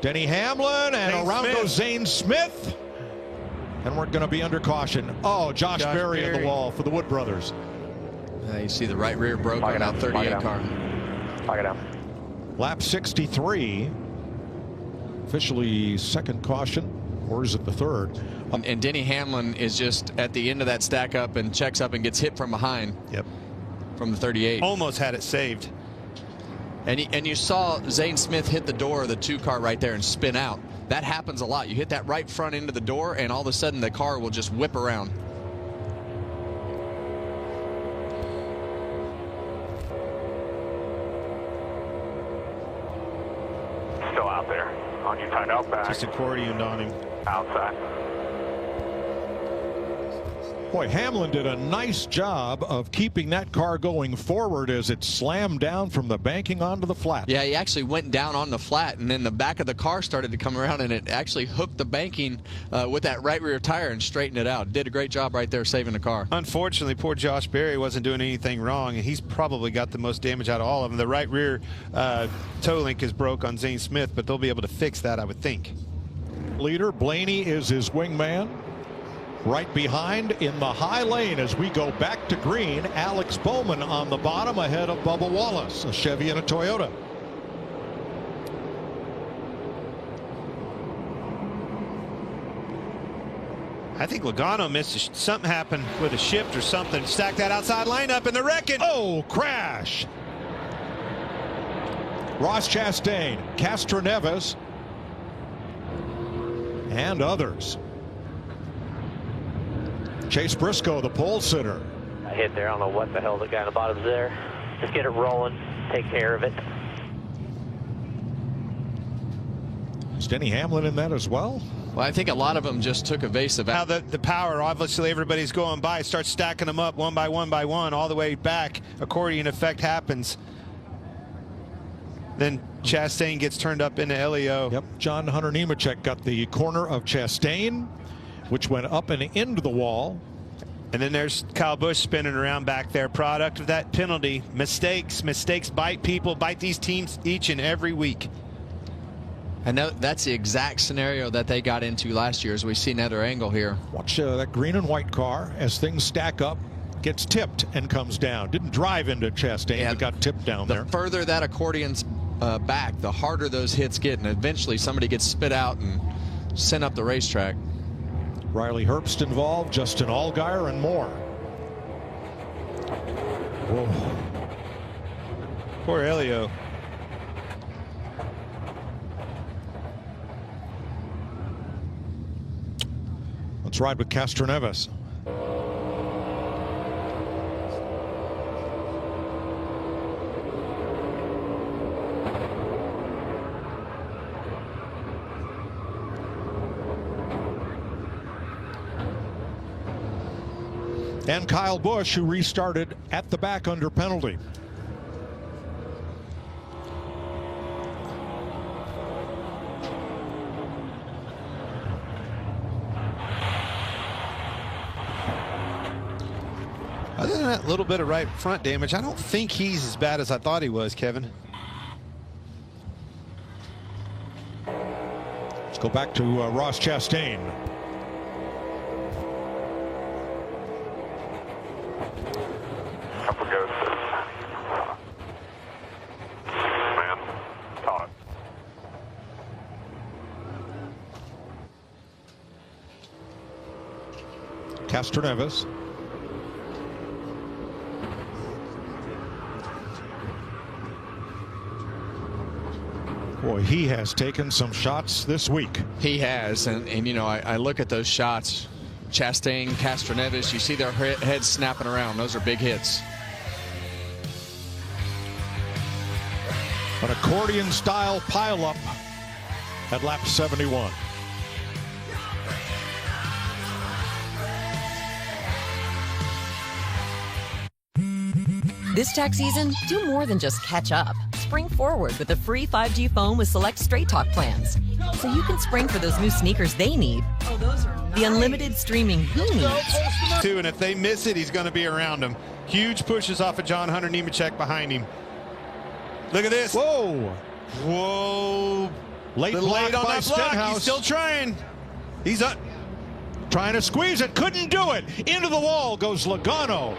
Denny Hamlin, and Zane around Smith. goes Zane Smith. And we're going to be under caution. Oh, Josh Berry in the wall for the Wood brothers. You see the right rear broke on that 38 car. Lock it out. Lap 63. Officially second caution, or is it the third? And Denny Hamlin is just at the end of that stack up and checks up and gets hit from behind. Yep. From the 38. Almost had it saved. And you saw Zane Smith hit the door of the 2 car right there and spin out. That happens a lot. You hit that right front end of the door, and all of a sudden the car will just whip around. Still out there. On you, tied out back. Just accordioned on him. Outside. Boy, Hamlin did a nice job of keeping that car going forward as it slammed down from the banking onto the flat. Yeah, he actually went down on the flat, and then the back of the car started to come around, and it actually hooked the banking with that right rear tire and straightened it out. Did a great job right there saving the car. Unfortunately, poor Josh Berry wasn't doing anything wrong, and he's probably got the most damage out of all of them. The right rear toe link is broke on Zane Smith, but they'll be able to fix that, I would think. Leader Blaney is his wingman. Right behind in the high lane as we go back to green, Alex Bowman on the bottom ahead of Bubba Wallace, a Chevy and a Toyota. I think Logano missed. Something happened with a shift or something. Stack that outside lineup and the wrecking. Oh, crash. Ross Chastain, Castroneves, and others. Chase Briscoe, the pole sitter. I hit there. I don't know what the hell the guy on the bottom's there. Just get it rolling. Take care of it. Is Denny Hamlin in that as well? Well, I think a lot of them just took evasive. Now the power, obviously everybody's going by, starts stacking them up one by one all the way back. Accordion effect happens. Then Chastain gets turned up into LEO. Yep, John Hunter Nemechek got the corner of Chastain, which went up and into the wall. And then there's Kyle Busch spinning around back there, product of that penalty. Mistakes bite people, bite these teams each and every week. And that's the exact scenario that they got into last year, as we see another angle here. Watch that green and white car as things stack up, gets tipped and comes down. Didn't drive into Chastain, but got tipped down there. The further that accordion's back, the harder those hits get, and eventually somebody gets spit out and sent up the racetrack. Riley Herbst involved, Justin Allgaier, and more. Whoa. Poor Elio. Let's ride with Castroneves. And Kyle Busch, who restarted at the back under penalty. Other than that little bit of right front damage, I don't think he's as bad as I thought he was, Kevin. Let's go back to Ross Chastain. Couple goes. Man, caught it. Castroneves. Boy, he has taken some shots this week. He has, and you know, I look at those shots. Chastain, Castroneves, you see their heads snapping around. Those are big hits. An accordion-style pileup at lap 71. This tax season, do more than just catch up. Spring forward with a free 5G phone with select Straight Talk plans. So you can spring for those new sneakers they need. Oh, those are nice. The unlimited streaming he needs. Too, and if they miss it, he's going to be around them. Huge pushes off of John Hunter Nemechek behind him. Look at this. Whoa. Whoa. Late on that block. Stenhouse. He's still trying. He's up. Trying to squeeze it. Couldn't do it. Into the wall goes Logano.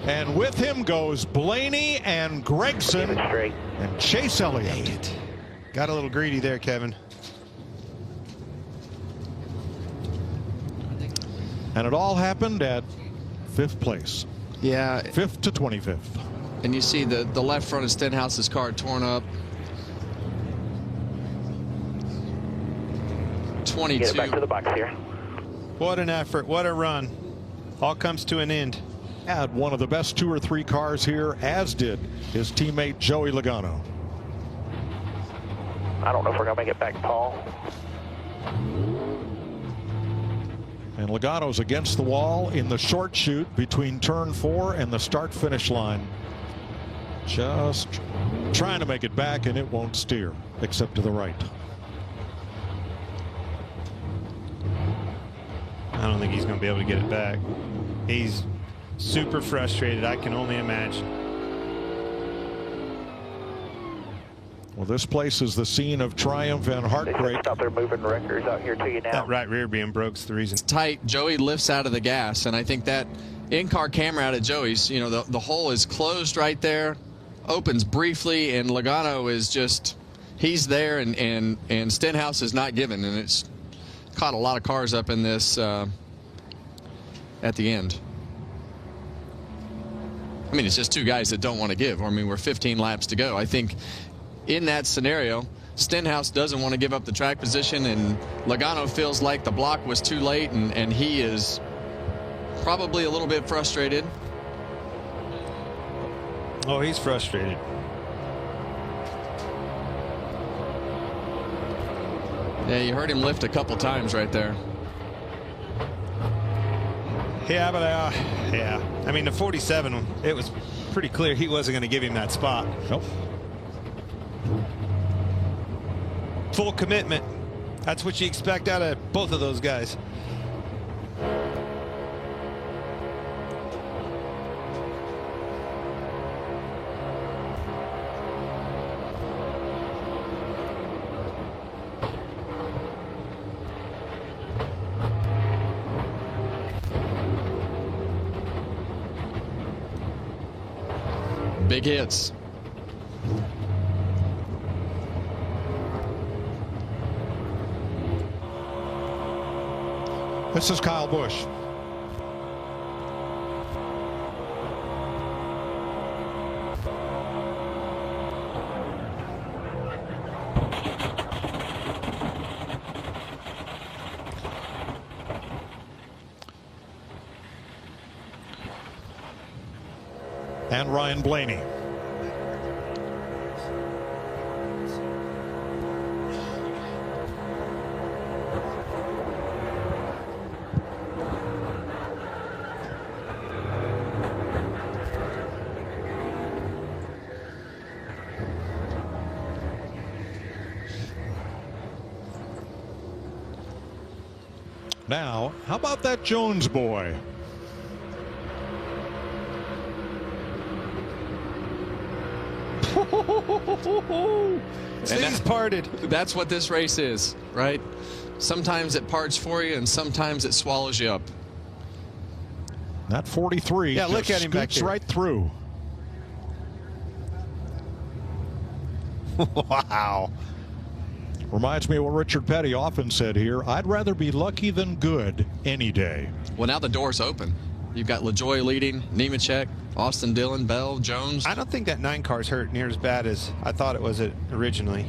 And with him goes Blaney and Gregson and Chase Elliott. Got a little greedy there, Kevin. And it all happened at 5th place. Yeah. 5th to 25th. And you see the left front of Stenhouse's car torn up. 22. Get it back to the box here. What an effort. What a run. All comes to an end. Had one of the best 2 or 3 cars here, as did his teammate Joey Logano. I don't know if we're going to make it back, Paul. And Logano's against the wall in the short chute between turn 4 and the start-finish line. Just trying to make it back, and it won't steer, except to the right. I don't think he's going to be able to get it back. He's super frustrated, I can only imagine. Well, this place is the scene of triumph and heartbreak. Out there moving records out here to you now. That right rear being broke's the reason. It's tight. Joey lifts out of the gas, and I think that in-car camera out of Joey's, you know, the hole is closed right there, opens briefly, and Logano is just, he's there, and Stenhouse is not given, and it's caught a lot of cars up in this at the end. I mean, it's just two guys that don't want to give. I mean, we're 15 laps to go. I think in that scenario, Stenhouse doesn't want to give up the track position, and Logano feels like the block was too late, and he is probably a little bit frustrated. Oh, he's frustrated. Yeah, you heard him lift a couple times right there. Yeah, but yeah. I mean, the 47, it was pretty clear he wasn't going to give him that spot. Nope. Full commitment. That's what you expect out of both of those guys. Big hits. This is Kyle Busch. And Ryan Blaney. Now, how about that Jones boy? He's parted. That's what this race is, right? Sometimes it parts for you, and sometimes it swallows you up. That 43 yeah, look at him back scoots there. right through. Wow. Reminds me of what Richard Petty often said here. I'd rather be lucky than good any day. Well, now the door's open. You've got LaJoie leading, Nemechek, Austin Dillon, Bell, Jones. I don't think that 9 car's hurt near as bad as I thought it was originally.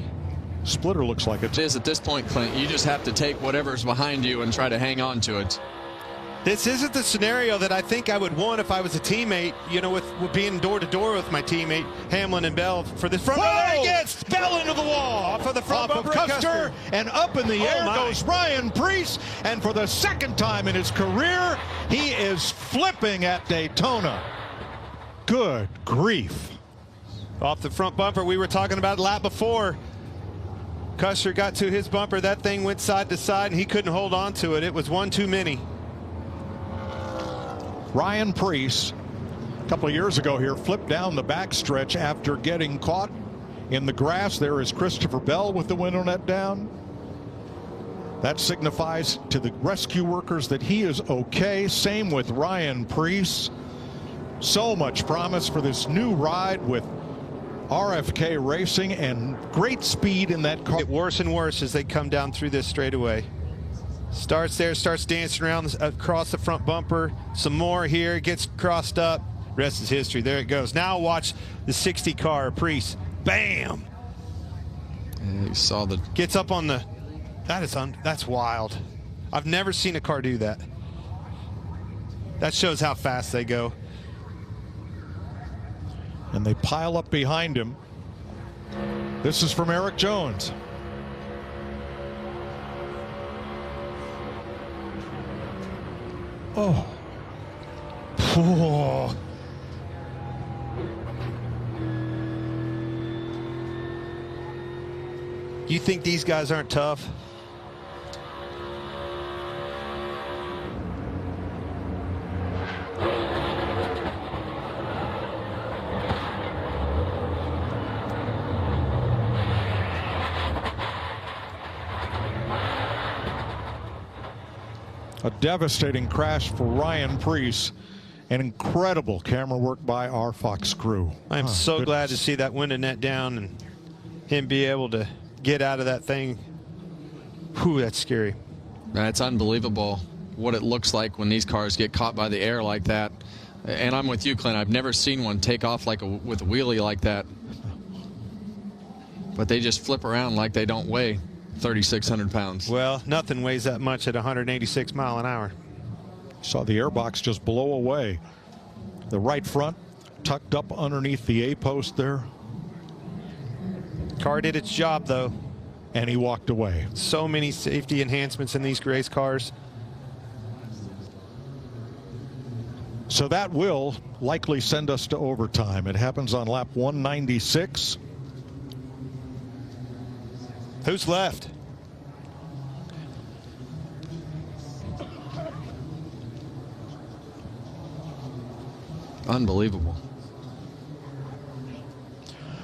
Splitter looks like it is at this point, Clint. You just have to take whatever's behind you and try to hang on to it. This isn't the scenario that I think I would want if I was a teammate, you know, with being door-to-door with my teammate, Hamlin and Bell, for this front. There he gets Bell into the wall. Off of the front bumper, Custer, and up in the air goes Ryan Preece. And for the second time in his career, he is flipping at Daytona. Good grief. Off the front bumper, we were talking about a lap before. Custer got to his bumper. That thing went side to side, and he couldn't hold on to it. It was one too many. Ryan Preece, a couple of years ago here, flipped down the backstretch after getting caught in the grass. There is Christopher Bell with the window net down. That signifies to the rescue workers that he is okay. Same with Ryan Preece. So much promise for this new ride with RFK Racing and great speed in that car. Get worse and worse as they come down through this straightaway. Starts there, starts dancing around across the front bumper. Some more here, gets crossed up. Rest is history. There it goes. Now watch the 60 car, Preece. Bam! Yeah, you saw the... Gets up on the... That's wild. I've never seen a car do that. That shows how fast they go. And they pile up behind him. This is from Eric Jones. Oh. Oh. You think these guys aren't tough? A devastating crash for Ryan Preece. An incredible camera work by our Fox crew. I'm so glad to see that window net down and him be able to get out of that thing. Whew, that's scary. It's unbelievable what it looks like when these cars get caught by the air like that. And I'm with you, Clint. I've never seen one take off with a wheelie like that. But they just flip around like they don't weigh 3,600 pounds. Well, nothing weighs that much at 186 mile an hour. Saw the airbox just blow away. The right front tucked up underneath the A-post there. Car did its job, though. And he walked away. So many safety enhancements in these race cars. So that will likely send us to overtime. It happens on lap 196. Who's left? Unbelievable.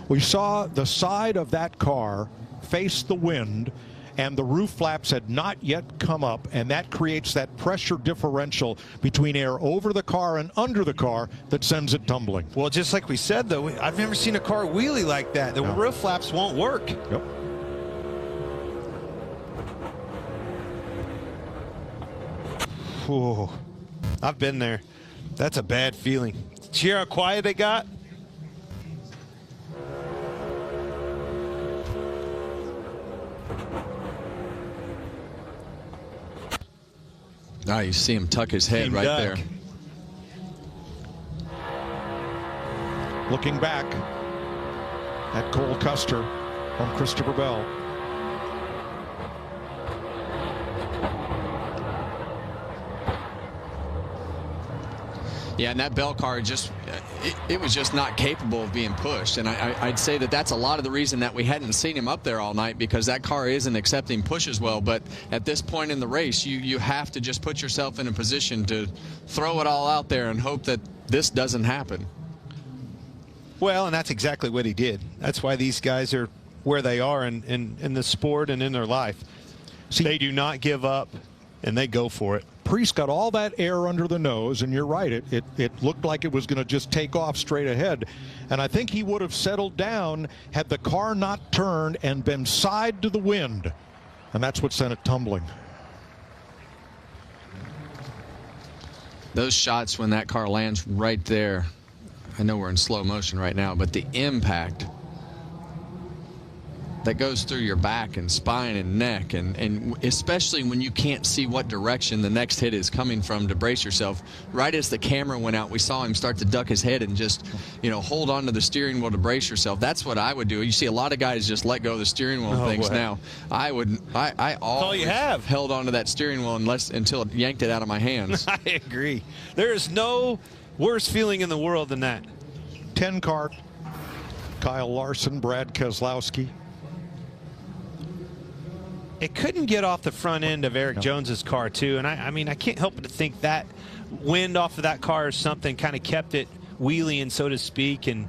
We saw the side of that car face the wind, and the roof flaps had not yet come up, and that creates that pressure differential between air over the car and under the car that sends it tumbling. Well, just like we said, though, I've never seen a car wheelie like that. The roof flaps won't work. Yep. Whoa. I've been there. That's a bad feeling. Did you hear how quiet they got? Now you see him tuck his head right there. Looking back at Cole Custer from Christopher Bell. Yeah, and that Bell car just, it was just not capable of being pushed. And I'd say that that's a lot of the reason that we hadn't seen him up there all night, because that car isn't accepting pushes well. But at this point in the race, you have to just put yourself in a position to throw it all out there and hope that this doesn't happen. Well, and that's exactly what he did. That's why these guys are where they are in the sport and in their life. See, they do not give up, and they go for it. Priest got all that air under the nose, and you're right, it looked like it was going to just take off straight ahead. And I think he would have settled down had the car not turned and been side to the wind. And that's what sent it tumbling. Those shots when that car lands right there, I know we're in slow motion right now, but the impact that goes through your back and spine and neck, and especially when you can't see what direction the next hit is coming from to brace yourself. Right as the camera went out, we saw him start to duck his head and just, hold on to the steering wheel to brace yourself. That's what I would do. You see a lot of guys just let go of the steering wheel and things now. I always held on to that steering wheel until it yanked it out of my hands. I agree. There is no worse feeling in the world than that. 10 car, Kyle Larson, Brad Keselowski. It couldn't get off the front end of Eric Jones's car, too. And I mean, I can't help but to think that wind off of that car or something kind of kept it wheeling, so to speak, and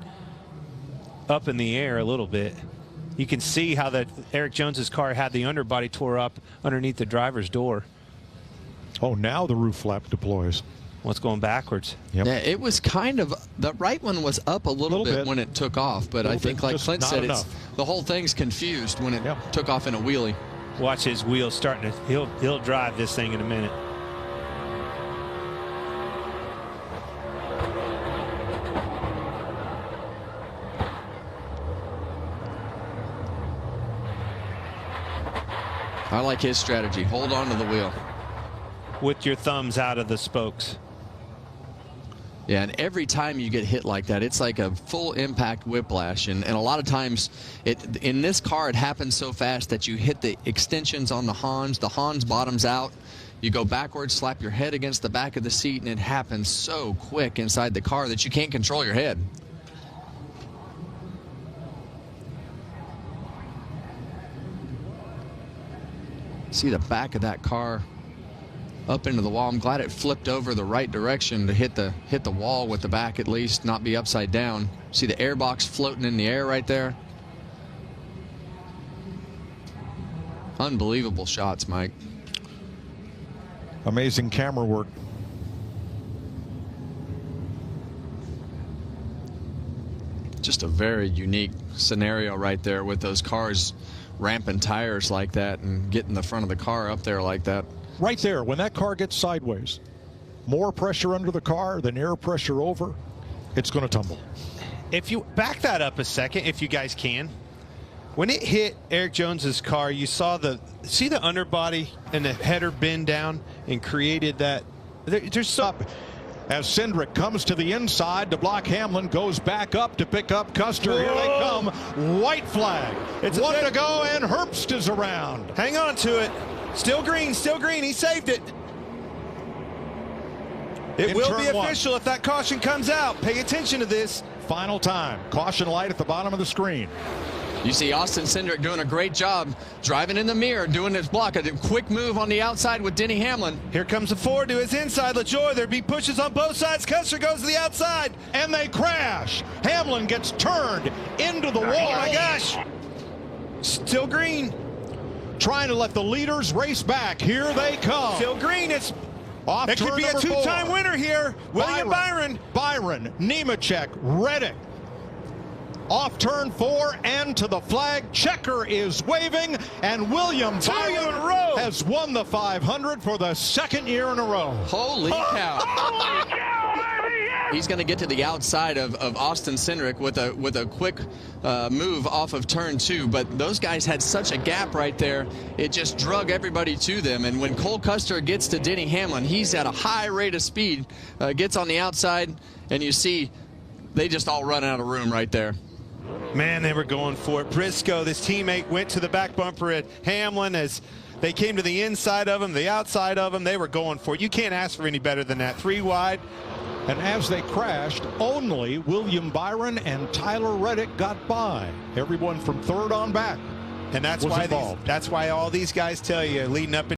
up in the air a little bit. You can see how that Eric Jones's car had the underbody tore up underneath the driver's door. Oh, now the roof flap deploys. What's going backwards? Yep. Yeah, it was kind of, the right one was up a little bit when it took off, but I think, like Clint said, the whole thing's confused when it took off in a wheelie. Watch his wheels starting to, he'll drive this thing in a minute. I like his strategy. Hold on to the wheel. With your thumbs out of the spokes. Yeah, and every time you get hit like that, it's like a full impact whiplash. And a lot of times, in this car, it happens so fast that you hit the extensions on the Hans bottoms out. You go backwards, slap your head against the back of the seat, and it happens so quick inside the car that you can't control your head. See the back of that car up into the wall. I'm glad it flipped over the right direction to hit the wall with the back, at least not be upside down. See the airbox floating in the air right there. Unbelievable shots, Mike. Amazing camera work. Just a very unique scenario right there with those cars ramping tires like that and getting the front of the car up there like that. right there, when that car gets sideways, more pressure under the car than air pressure over, it's going to tumble. If you back that up a second, if you guys can. When it hit Eric Jones's car, you saw the underbody and the header bend down and created that. There's so. As Cindric comes to the inside to block Hamlin, goes back up to pick up Custer. Whoa. Here they come. White flag. It's one to go, and Herbst is around. Hang on to it. Still green, still green. He saved it. It will be official if that caution comes out. Pay attention to this. Final time. Caution light at the bottom of the screen. You see Austin Cindric doing a great job driving in the mirror, doing his block. A quick move on the outside with Denny Hamlin. Here comes the Ford to his inside. LaJoy, there be pushes on both sides. Custer goes to the outside. And they crash. Hamlin gets turned into the wall. Oh, my gosh. Still green. Trying to let the leaders race back. Here they come. Still green. It's off. It could be a two-time winner here. William Byron. Nemechek, Reddick. Off turn 4 and to the flag. Checker is waving, and William Byron has won the 500 for the second year in a row. Holy cow. Holy cow, baby, yes! He's going to get to the outside of Austin Cindric with a quick move off of turn 2, but those guys had such a gap right there, it just drug everybody to them. And when Cole Custer gets to Denny Hamlin, he's at a high rate of speed, gets on the outside, and you see they just all run out of room right there. Man, they were going for it. Briscoe, this teammate, went to the back bumper at Hamlin as they came to the inside of him, the outside of him. They were going for it. You can't ask for any better than that. 3 wide. And as they crashed, only William Byron and Tyler Reddick got by. Everyone from third on back. And that's why all these guys tell you leading up